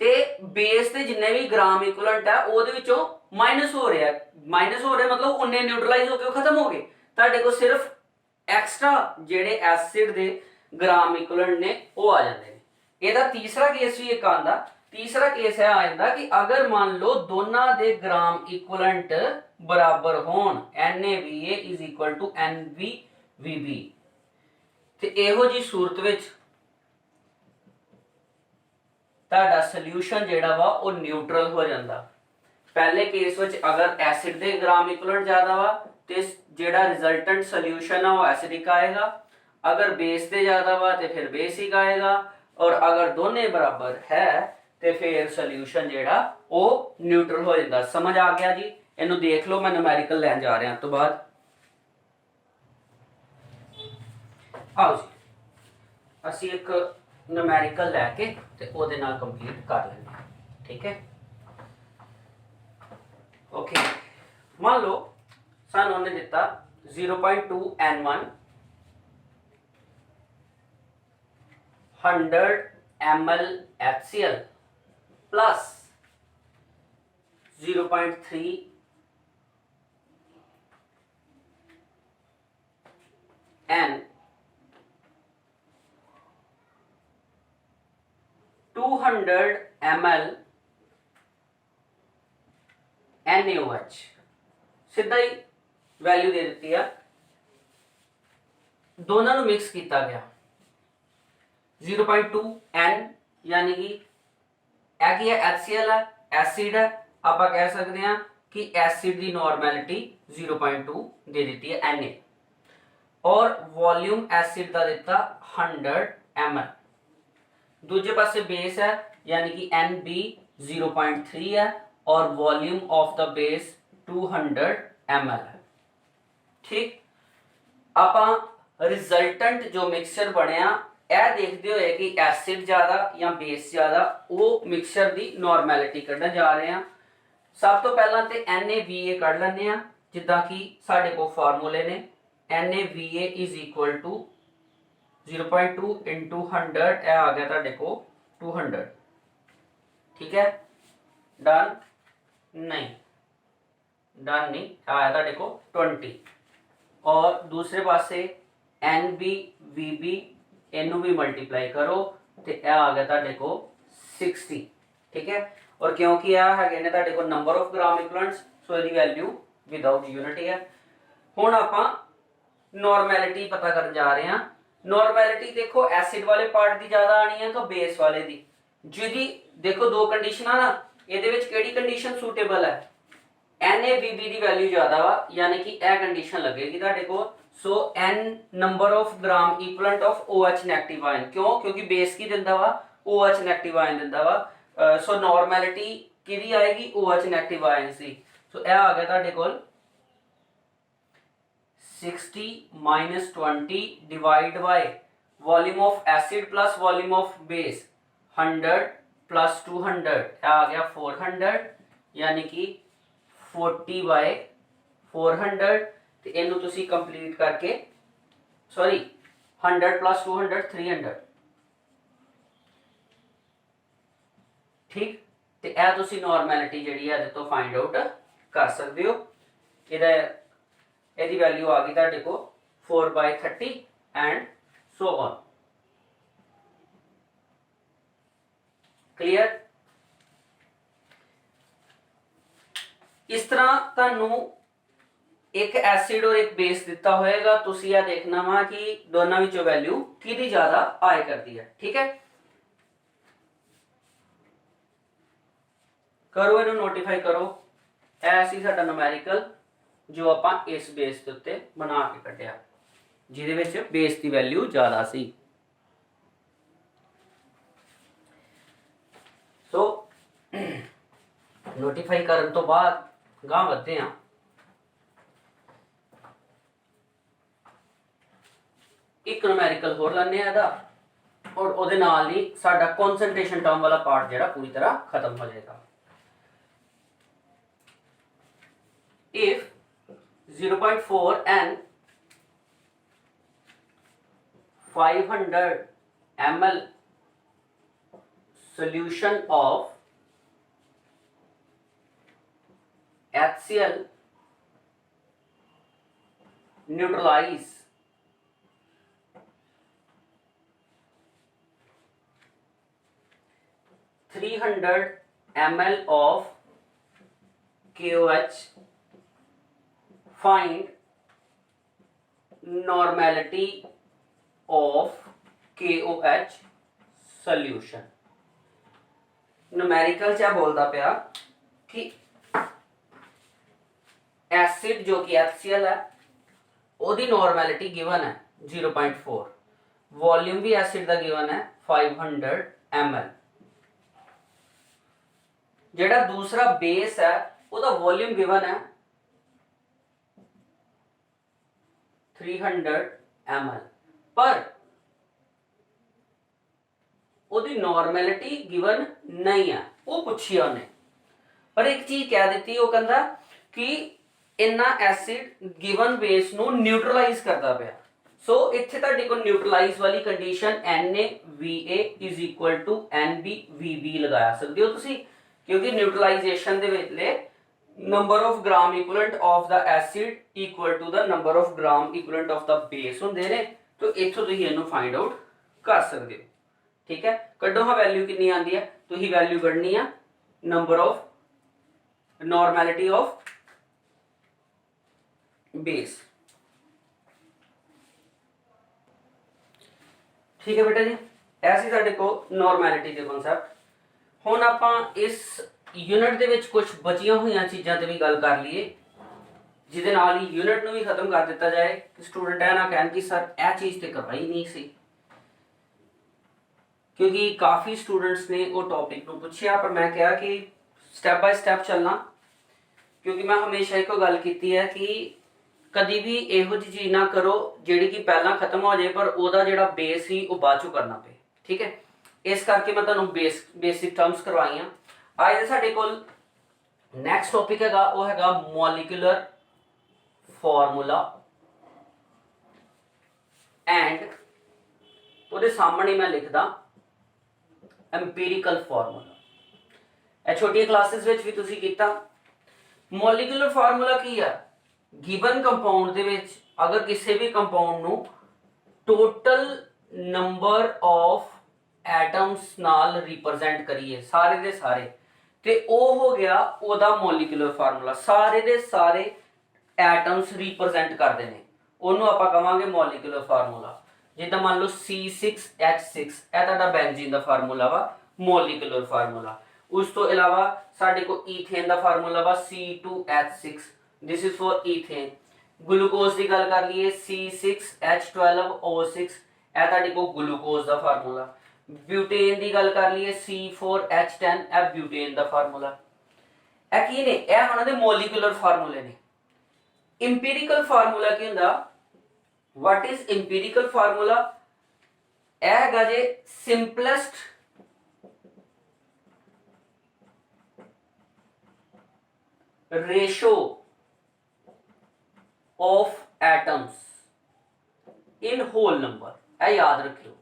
ਤੇ बेस ਤੇ ਜਿੰਨੇ ਵੀ ग्राम इक्विवेलेंट ਆ ਉਹਦੇ ਵਿੱਚੋਂ ਮਾਈਨਸ ਹੋ ਰਿਹਾ मतलब ਉਹਨੇ ਨਿਊਟਰਲਾਈਜ਼ ਹੋ ਕੇ ਖਤਮ ਹੋ ਗਏ। ਤੁਹਾਡੇ ਕੋਲ ਸਿਰਫ ਐਕਸਟਰਾ ਜਿਹੜੇ एसिड ਦੇ ग्राम इक्विवेलेंट ਨੇ ਉਹ ਆ ਜਾਂਦੇ ਨੇ। ਇਹਦਾ तीसरा केस भी एक आंदा तीसरा केस है आ जाता कि अगर मान लो दोनों दे ग्राम इक्वलेंट बराबर होन NaVa is equal to NbVb ते इहो जी सूरत विच ताड़ा सॉल्यूशन जेड़ा वा वो न्यूट्रल हो जाता। पहले केस विच अगर एसिड दे ग्राम इक्वलेंट ज्यादा वा ते जेड़ा रिजल्टेंट सॉल्यूशन है वो एसिडिक आएगा, अगर बेस दे ज्यादा वा ते फिर बेसिक आएगा, और अगर दोनों बराबर है ते फिर सॉल्यूशन जेड़ा वो न्यूट्रल हो जाता। समझ आ गया जी? इनू देख लो, मैं न्यूमेरिकल लैन जा रहा तो बाद आओ जी असी एक न्यूमेरिकल लैके ते ओदे नाल कंप्लीट कर लेंगे। ठीक है, ओके। मान लो सानू उन्हें दिता 0.2 N1 100 ml HCl plus 0.3 N 200 ml NaOH सीधा ही वैल्यू दे दी है। दोनों को मिक्स किया गया 0.2 N यानी कि HCl है, एसिड है, आप कह सकते हैं कि एसिड की नॉर्मैलिटी 0.2 दे दी है Na, और वॉल्यूम एसिड का दिता 100 ml। दूजे पासे बेस है यानी कि Nb 0.3 है और volume of the base 200 ml है। ठीक, आप रिजल्टेंट जो मिक्सचर बनया यह देखते हुए कि एसिड ज्यादा या बेस ज्यादा, वो मिक्सचर की नॉर्मैलिटी कढ़न जा रहे हैं। सब तो पहला तो NaVa कढ़ लें, जिदा कि साढ़े को फार्मूले ने NaVa is equal to 0.2 into 100 यह आ गया तुहाडे को 200। ठीक है, डन नहीं, डन नहीं आया तुहाडे को 20, और दूसरे पासे NbVb इनू भी मल्टीप्लाई करो तो यह आ गया तुहाडे को 60। ठीक है, और क्योंकि यह है ने तुहाडे को नंबर ऑफ ग्राम इक्वलेंट्स, सो इसकी वैल्यू विदाउट यूनिट है। हुण आपां नॉर्मैलिटी पता करन जा रहे हैं। नॉर्मैलिटी देखो एसिड वाले पार्ट की ज्यादा आनी है कि बेस वाले की, जिहदी देखो दो कंडीशन ना, इहदे विच किहड़ी कंडीशन सूटेबल है, NaVb की वैल्यू ज्यादा वा यानी कि यह कंडीशन लगेगी तुहाडे को। सो N number of gram equivalent of OH negative ion, क्यों? क्योंकि बेस की दिंदा वा OH नेगेटिव आयन दिंदा वा। सो नॉर्मैलिटी किहदी आएगी OH नेगेटिव आयन सी। सो यह आ गया तुहाडे कोल 60 minus 20 divide by volume of acid plus volume of base 100 plus 200 यह आ गया 400, यानी कि 40 बाय 400। तो इनू तुसी कंप्लीट करके सॉरी 100 प्लस 200 300। ठीक, तो यह तुसी नॉर्मैलिटी जिहड़ी है तो फाइंड आउट कर सकते हो। यदि वैल्यू आ गई तुहाडे को 4/30 एंड सो ऑन। क्लियर? इस तरह तुहानू एक एसिड और एक बेस दिता होएगा, तुसी यह देखना वा कि दोनों विचों वैल्यू किहदी ज्यादा आए करती है। ठीक है, करो इनू नोटिफाई करो। ऐसी साडा न्यूमेरिकल जो आपां इस बेस के उत्ते बना के कढ़िया, जिहदे विच बेस की वैल्यू ज्यादा सी। सो नोटिफाई करन तो बाद गांह वधदे हां। एक न्यूमेरिकल होर लैने आ और उहदे नाल ही साडा कॉन्सनट्रेशन टर्म वाला पार्ट जिहड़ा पूरी तरह खत्म हो जाएगा। If 0.4 N 500 ml solution of HCl neutralize 3 300 ml of KOH, find normality of KOH solution। Numerical च बोलता पिया कि एसिड जो कि HCl है ओदी नॉर्मैलिटी गिवन है 0.4, वॉल्यूम भी एसिड का गिवन है 500 ml। जेड़ा दूसरा बेस है ओदा वॉल्यूम गिवन है 300 ml, पर ओदी नॉर्मैलिटी गिवन नहीं है, वो पूछी उन्हें। पर एक चीज कह दी, वो कहता कि इन्ना एसिड गिवन बेस नु न्यूट्रलाइज करता पाया। सो इत्थे तुहाडे कोल न्यूट्रलाइज वाली condition NaVa is equal to NbVb लगाया सकते हो तुसी, क्योंकि न्यूट्रलाइजेशन दे वेले number of gram equivalent of the acid equal to the number of gram equivalent of the base हुंदे ने। तो इथों तुसी इहनू फाइंड आउट कर सकते हो। ठीक है, कड्डो हां वैल्यू कितनी आंदी है, तुसी वैल्यू कढनी है number of normality of base. ठीक है बेटा जी, ऐसी साडे को नॉर्मैलिटी के कॉन्सैप्ट। हुण आपां इस यूनिट दे विच कुछ बचियां हुई चीज़ां ते भी गल कर लीए, जिहदे नाल ही यूनिट नूं भी खत्म कर दिता जाए कि स्टूडेंट है ना कहन कि सर यह चीज़ तो करवाई नहीं सी, क्योंकि काफ़ी स्टूडेंट्स ने वो टॉपिक को पूछा। पर मैं कहा कि स्टैप बाय स्टैप चलना, क्योंकि मैं हमेशा एक गल की है कि कभी भी इहो जी चीज़ ना करो जिहड़ी कि पहला खत्म हो जाए पर ओदा जिहड़ा बेस ही वो बाद चों करना पे। ठीक है, इस करके मैं तुहानूं बेसिक टर्म्स करवाई। अज दे साडे कोल नैक्सट टॉपिक है वो है मॉलिक्यूलर फॉर्मूला एंड ਉਹਦੇ सामने मैं लिखदा एम्पीरिकल फार्मूला। छोटी क्लासेस विच भी तुसीं कीता। मॉलिक्यूलर फार्मूला की है, गिवन कंपाउंड दे विच अगर किसी भी कंपाउंड नू टोटल नंबर ऑफ एटम्स नाल रिप्रेजेंट करिए सारे दे सारे, ते ओ हो गया ओदा मॉलिक्यूलर फार्मूला। सारे दे सारे एटम्स रिप्रेजेंट करते हैं, ओनू आपां कहांगे मॉलिक्यूलर फार्मूला। जिद्दां मान लो C6H6 ਇਹ ਤੁਹਾਡਾ ਬੈਂਜ਼ੀਨ ਦਾ ਫਾਰਮੂਲਾ ਵਾ, ਮੋਲੀਕੂਲਰ ਫਾਰਮੂਲਾ। ਉਸ ਤੋਂ ਇਲਾਵਾ ਸਾਡੇ ਕੋਲ ਈਥੇਨ ਦਾ ਫਾਰਮੂਲਾ ਵਾ C2H6, this is for ethane. Glucose की गल कर लीए C6H12O6, ਇਹ ਤੁਹਾਡੇ ਕੋਲ ग्लूकोज ਦਾ ਫਾਰਮੂਲਾ। ब्यूटेन की गल कर लीए C4H10, ਇਹ ब्यूटेन ਦਾ ਫਾਰਮੂਲਾ। ਇਹ ਕੀ ਨੇ, ਇਹ ਉਹਨਾਂ ਦੇ ਮੋਲੀਕੂਲਰ ਫਾਰਮੂਲੇ ਨੇ। ਇੰਪੀਰੀਕਲ ਫਾਰਮੂਲਾ ਕੀ ਹੁੰਦਾ, what is empirical formula? यह है जे simplest ratio of atoms in whole number। यह याद रखियो,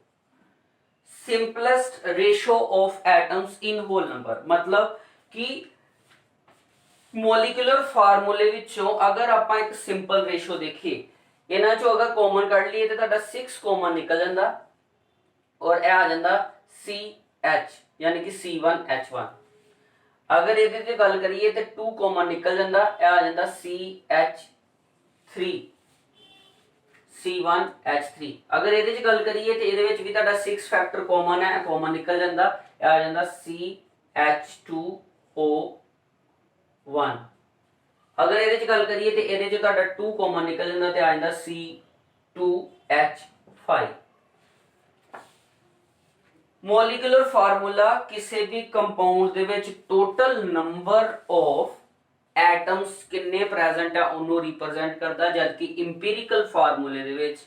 simplest ratio of atoms in whole number मतलब कि मॉलिक्यूलर फार्मूले विचों अगर आप एक सिंपल रेशो देखिए, इन्हां चों अगर कॉमन कढ लईए तो तुहाडा 6 कॉमन निकल जांदा और यह आ जांदा CH यानी कि C1H1। अगर इहदे ते गल करिए तो 2 कॉमन निकल जांदा, यह आ जांदा CH3 C1H3। अगर इहदे च गल करिए तो इहदे विच भी तुहाडा 6 फैक्टर कॉमन है, कॉमन निकल जांदा, यह आ जांदा CH2O1। अगर ये गल करिए तो ये 2 कॉमन निकल जाता तो आ जाता C2H5। मॉलिक्यूलर फार्मूला किसी भी compound they which total number of atoms किन्ने प्रेजेंट है उन्होंने रिप्रेजेंट करता, जबकि इंपीरिकल फार्मूले दे विच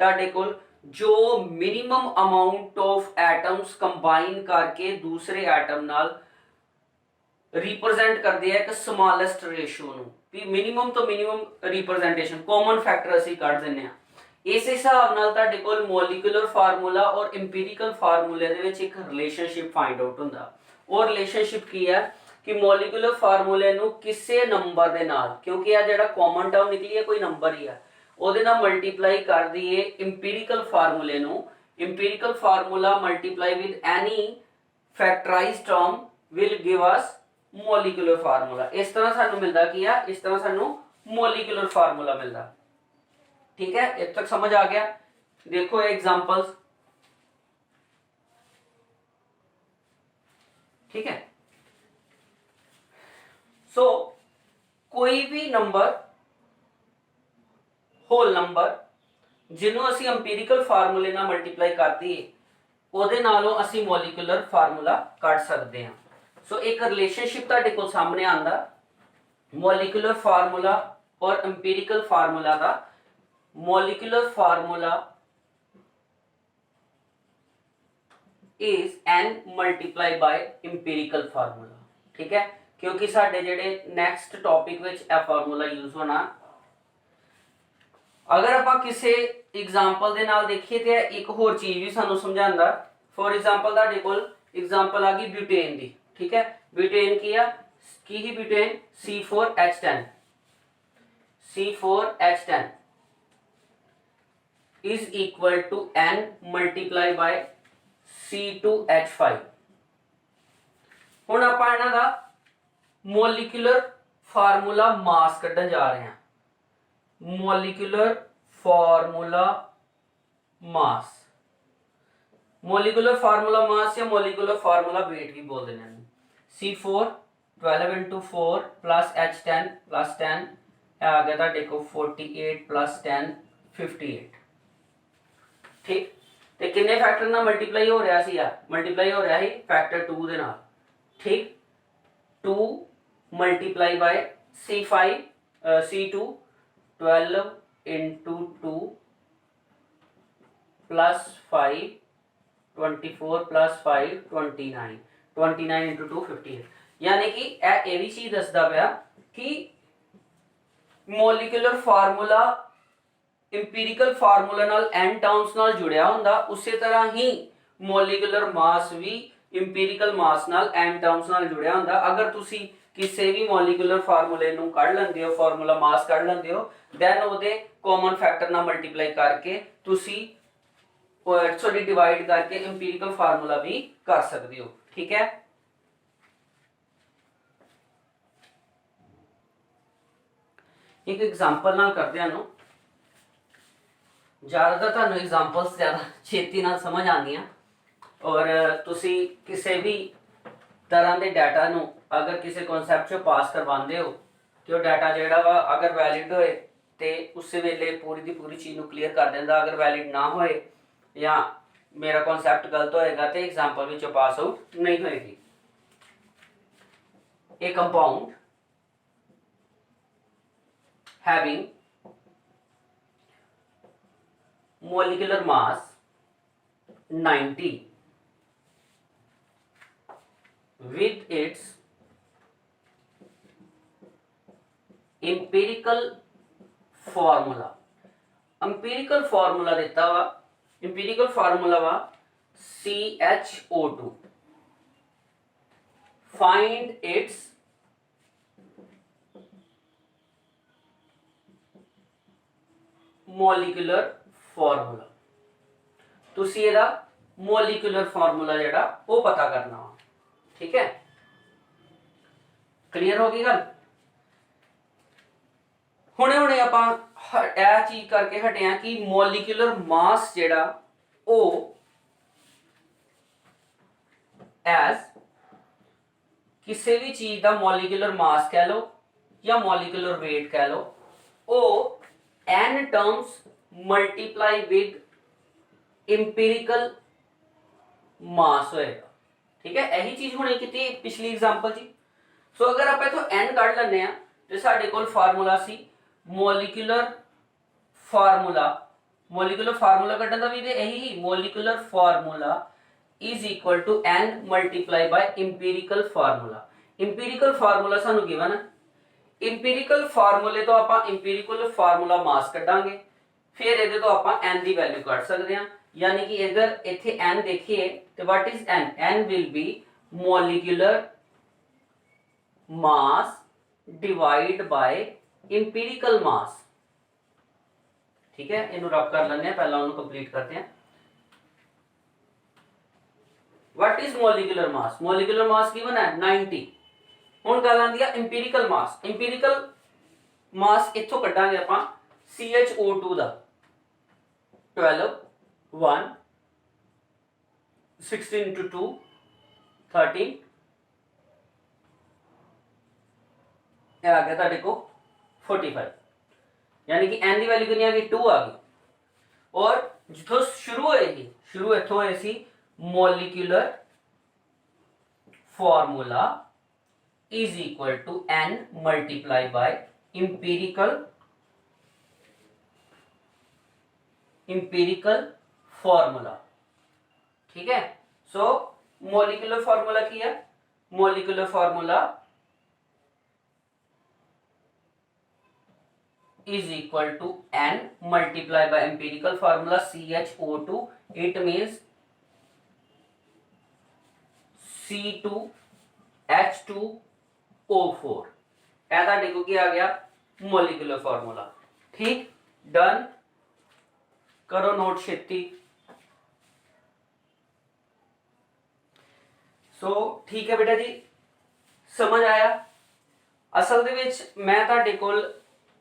तुहाडे कोल जो minimum amount of atoms combine करके दूसरे एटम नाल रिप्रेजेंट करते हैं एक स्मॉलेस्ट रेशियो नूं, भी मिनिमम तो मिनिमम रिप्रेजेंटेशन कॉमन फैक्टर असीं कढ दिंदे हां। इस हिसाब नाल तुहाडे कोल मॉलिक्यूलर फार्मूला और इंपीरिकल फार्मूले दे विच एक रिलेशनशिप फाइंड आउट हुंदा। और रिलेशनशिप की है कि मॉलिक्यूलर फार्मूले नूं किसी नंबर दे नाल, क्योंकि आ जिहड़ा कॉमन टर्म निकली है कोई नंबर ही है, ਉਹਦੇ ਨਾਲ ਮਲਟੀਪਲਾਈ ਕਰ ਦਈਏ ਇੰਪੀਰੀਕਲ ਫਾਰਮੂਲੇ ਨੂੰ। Empirical formula multiply with any factorise term will give us molecular formula. इस तरह सानू मिलता की है, इस तरह सानू मॉलिक्यूलर फार्मूला मिलता। ठीक है, इब तक समझ आ गया। देखो एग्जांपल्स। ठीक है, सो कोई भी नंबर होल नंबर जिन्हों असी अंपीरिकल फार्मूले नाल मल्टीप्लाई कर दईए ਉਹਦੇ ਨਾਲੋਂ ਅਸੀਂ ਮੋਲੀਕੂਲਰ ਫਾਰਮੂਲਾ ਕੱਢ ਸਕਦੇ ਹਾਂ। ਸੋ ਇੱਕ ਰਿਲੇਸ਼ਨਸ਼ਿਪ ਤੁਹਾਡੇ ਕੋਲ ਸਾਹਮਣੇ ਆਂਦਾ ਮੋਲੀਕੂਲਰ ਫਾਰਮੂਲਾ ਔਰ ਐਮਪੀਰੀਕਲ ਫਾਰਮੂਲਾ ਦਾ। Molecular formula is n multiply by empirical formula। ठीक है, क्योंकि साडे जेडे next topic which A formula use होना। अगर आप किसी एग्जाम्पल दे नाल देखिए तो एक होर चीज भी सानू समझांदा। फॉर एग्जाम्पल तुहाडे कोल एग्जाम्पल आ गई ब्यूटेन दी। ठीक है, ब्यूटेन की ही butane C4H10 C4H10 is equal to n multiply by C2H5। हुण आपां इन्हां दा मॉलिक्यूलर फार्मूला मास कड्ढण जा रहे हैं। Molecular formula mass, molecular formula mass या मॉलिक्यूलर फार्मूला वेट भी बोल देने हैं। C4 12 into 4 plus H10 plus 10 आ गया था देखो 48 plus 10 58। ठीक, ਤੇ ਕਿੰਨੇ ਫੈਕਟਰ ਨਾਲ ਮਲਟੀਪਲਾਈ ਹੋ ਰਿਹਾ ਸੀ ਯਾਰ? ਮਲਟੀਪਲਾਈ ਹੋ ਰਿਹਾ ਸੀ ਫੈਕਟਰ 2 ਦੇ ਨਾਲ। ਠੀਕ, 2 ਮਲਟੀਪਲਾਈ ਬਾਈ C5 C2 12 into 2 plus 5 24 plus 5 29 29 into 2 58। यानी कि ये भी चीज दसदा पिया कि मॉलिक्यूलर फार्मूला इंपीरिकल फार्मूला नाल n टर्म्स नाल जुड़िया हुंदा, उसी तरह ही मॉलिक्यूलर मास भी इंपीरिकल मास नाल n टर्म्स नाल जुड़िया हुंदा। अगर तुसी किसी भी मॉलिक्यूलर फार्मूले नूं कढ लैंदे हो, फार्मूला मास कढ लैंदे हो, दैन ओहदे कॉमन फैक्टर नाल मल्टीप्लाई करके तुसी सॉरी डिवाइड करके इंपीरिकल फार्मूला भी कर सकते हो। ठीक है, एक एग्जांपल नाल करदे हां। ज़्यादातर तुहानू एग्जांपल्स ज़्यादा छेती नाल समझ आंदियां और तुसी किसी भी तरह के डाटा नू अगर किसी कॉन्सैप्ट चो पास करवाते हो तो वह डाटा जिहड़ा वा अगर वैलिड होए तो उस वेले पूरी की पूरी चीज़ नू क्लीयर कर देंदा। अगर वैलिड ना होए या मेरा कॉन्सैप्ट गलत होएगा तो एग्जांपल विचों पास आउट नहीं होएगी। ए compound having molecular mass 90 with its empirical formula। empirical formula देता हुआ, empirical formula वा CHO2। find its molecular formula. तुसी ਇਹਦਾ मॉलिक्यूलर फार्मूला ਜਿਹੜਾ ਉਹ पता करना वा। ठीक है, क्लीयर हो गई गल? ਹੁਣੇ ਆਪਾਂ ਇਹ ਚੀਜ਼ ਕਰਕੇ ਹਟੇ ਆ ਕਿ ਮੋਲੀਕੂਲਰ ਮਾਸ ਜਿਹੜਾ ਉਹ ਐਸ ਕਿਸੇ ਵੀ ਚੀਜ਼ ਦਾ ਮੋਲੀਕੂਲਰ ਮਾਸ ਕਹਿ ਲਓ ਜਾਂ ਮੋਲੀਕੂਲਰ weight ਕਹਿ ਲਓ, ਉਹ n terms multiply with empirical mass होएगा। ठीक है, यही चीज होनी की पिछली एग्जांपल जी। सो अगर आप इथों n कढ लैने आ तो साडे कोल फार्मूला सी मॉलिक्यूलर फार्मूला। मॉलिक्यूलर फार्मूला कढन दा भी यही ही molecular formula is equal to n multiply by empirical formula. Empirical formula सानू गिवन है। इंपीरिकल फार्मूले तो आप इंपीरिकल फार्मूला मास कढांगे, फिर ये तो आप n की वैल्यू कट सकते हैं। यानी कि अगर इत्थे n देखिए तो what is n? n will be molecular mass divide by empirical mass. ठीक है, इन्हों रब कर लेने, पहला उन्होंने कंप्लीट करते हैं। What is molecular mass? Molecular mass given है 90। हुण गल आंदी है इंपीरिकल मास। इंपीरिकल मास इत्थों कड्डांगे आपां CHO2 दा 12 1 16 into 2 13 ਇਹ आ गया ਤੁਹਾਡੇ को 45, यानी कि n ਦੀ वैल्यू कितनी आ गई 2 आ गई। और जिथों शुरू होए ही शुरू इथों होए सी molecular formula is equal to n multiply by empirical formula. ठीक है, सो मॉलिक्यूलर फार्मूला की है, molecular formula is equal to n multiplied by empirical formula CHO2. It means C2H2O4। ऐसा देखो कि आ गया मॉलिक्यूलर फार्मूला। ठीक, डन, करो नोट छेती। सो ठीक है बेटा जी, समझ आया। असल दे विच मैं तुहाडे कोल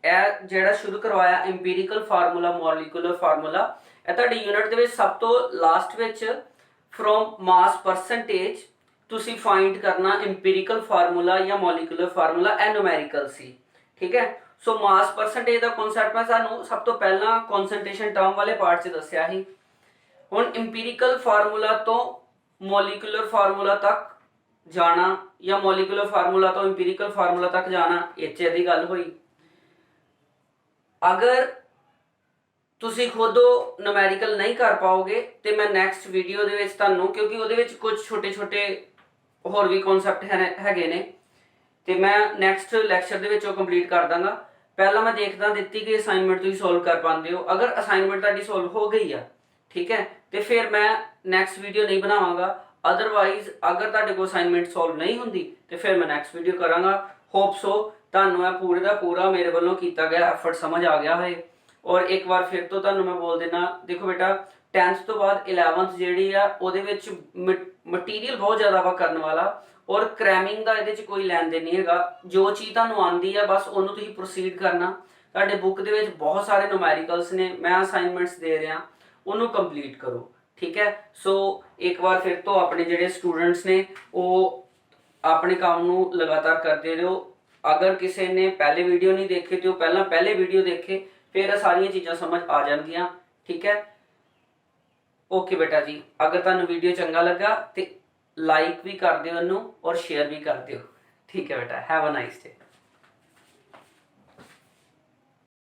ਇਹ ਜਿਹੜਾ ਸ਼ੁਰੂ ਕਰਵਾਇਆ ਇੰਪੀਰੀਕਲ ਫਾਰਮੂਲਾ, ਮੋਲੀਕੂਲਰ ਫਾਰਮੂਲਾ, ਇਹ ਤੁਹਾਡੀ ਯੂਨਿਟ ਦੇ ਵਿੱਚ ਸਭ ਤੋਂ ਲਾਸਟ ਵਿੱਚ ਫਰੋਮ ਮਾਸ ਪਰਸੈਂਟੇਜ ਤੁਸੀਂ ਫਾਈਂਡ ਕਰਨਾ ਇੰਪੀਰੀਕਲ ਫਾਰਮੂਲਾ ਜਾਂ ਮੋਲੀਕੂਲਰ ਫਾਰਮੂਲਾ, ਇਹ ਨੂਮੈਰੀਕਲ ਸੀ। ਠੀਕ ਹੈ, ਸੋ ਮਾਸ ਪਰਸੈਂਟੇਜ ਦਾ ਕਨਸੈਪਟ ਮੈਂ ਤੁਹਾਨੂੰ ਸਭ ਤੋਂ ਪਹਿਲਾਂ ਕਨਸੈਂਟ੍ਰੇਸ਼ਨ ਟਰਮ ਵਾਲੇ ਪਾਰਟ 'ਚ ਦੱਸਿਆ ਸੀ। ਹੁਣ ਇੰਪੀਰੀਕਲ ਫਾਰਮੂਲਾ ਤੋਂ ਮੋਲੀਕੂਲਰ ਫਾਰਮੂਲਾ ਤੱਕ ਜਾਣਾ ਜਾਂ ਮੋਲੀਕੂਲਰ ਫਾਰਮੂਲਾ ਤੋਂ ਇੰਪੀਰੀਕਲ ਫਾਰਮੂਲਾ ਤੱਕ ਜਾਣਾ, ਇਹ 'ਚ ਇਹਦੀ ਗੱਲ ਹੋਈ। अगर तुसी खुद न्यूमेरिकल नहीं कर पाओगे तो मैं नैक्सट वीडियो दे विच तुहानूं, क्योंकि उहदे विच कुछ छोटे छोटे होर भी कॉन्सैप्ट हैगे ने, तो मैं नैक्सट लैक्चर दे विच ओह कंप्लीट कर दांगा। पहला मैं देखदा दित्ती गई असाइनमेंट तुसीं सॉल्व कर पाते हो। अगर असाइनमेंट तुहाडी सॉल्व हो गई है, ठीक है, तो फिर मैं नैक्सट वीडियो नहीं बनावांगा। अदरवाइज अगर तुहाडे कोल असाइनमेंट सॉल्व नहीं हुंदी तो फिर मैं नैक्सट वीडियो करांगा। होप सो ਤੁਹਾਨੂੰ पूरे का पूरा मेरे वालों किया गया एफर्ट समझ आ गया है। और एक बार फिर तो ਤੁਹਾਨੂੰ मैं बोल देना, देखो बेटा 10th तो बाद 11th ਜਿਹੜੀ ਆ ਉਹਦੇ ਵਿੱਚ ਮਟੀਰੀਅਲ ਬਹੁਤ ਜ਼ਿਆਦਾ ਵਾ ਕਰਨ ਵਾਲਾ, और क्रैमिंग ਦਾ ਇਹਦੇ 'ਚ ਕੋਈ ਲੈਣ ਦੇਣ ਨਹੀਂ ਹੈਗਾ। ਜੋ ਚੀਜ਼ ਤੁਹਾਨੂੰ ਆਂਦੀ ਆ ਬਸ ਉਹਨੂੰ ਤੁਸੀਂ ਪ੍ਰੋਸੀਡ ਕਰਨਾ। ਤੁਹਾਡੇ ਬੁੱਕ ਦੇ ਵਿੱਚ ਬਹੁਤ ਸਾਰੇ ਨੂਮੈਰੀਕਲਸ ਨੇ, ਮੈਂ ਅਸਾइनमेंट्स ਦੇ ਰਿਹਾ, ਉਹਨੂੰ ਕੰਪਲੀਟ ਕਰੋ। ठीक है, सो एक बार फिर तो अपने ਜਿਹੜੇ स्टूडेंट्स ने वो अपने काम ਨੂੰ लगातार करते रहो। अगर किसी ने पहले वीडियो नहीं देखे तो पहले वीडियो देखे, फिर सारिया चीज़ां समझ आ जाएंगियां। ठीक है, ओके बेटा जी, अगर तुहानूं वीडियो चंगा लगा तो लाइक भी कर दिओ और शेयर भी कर दिओ। ठीक है बेटा, हैव अ नाइस डे।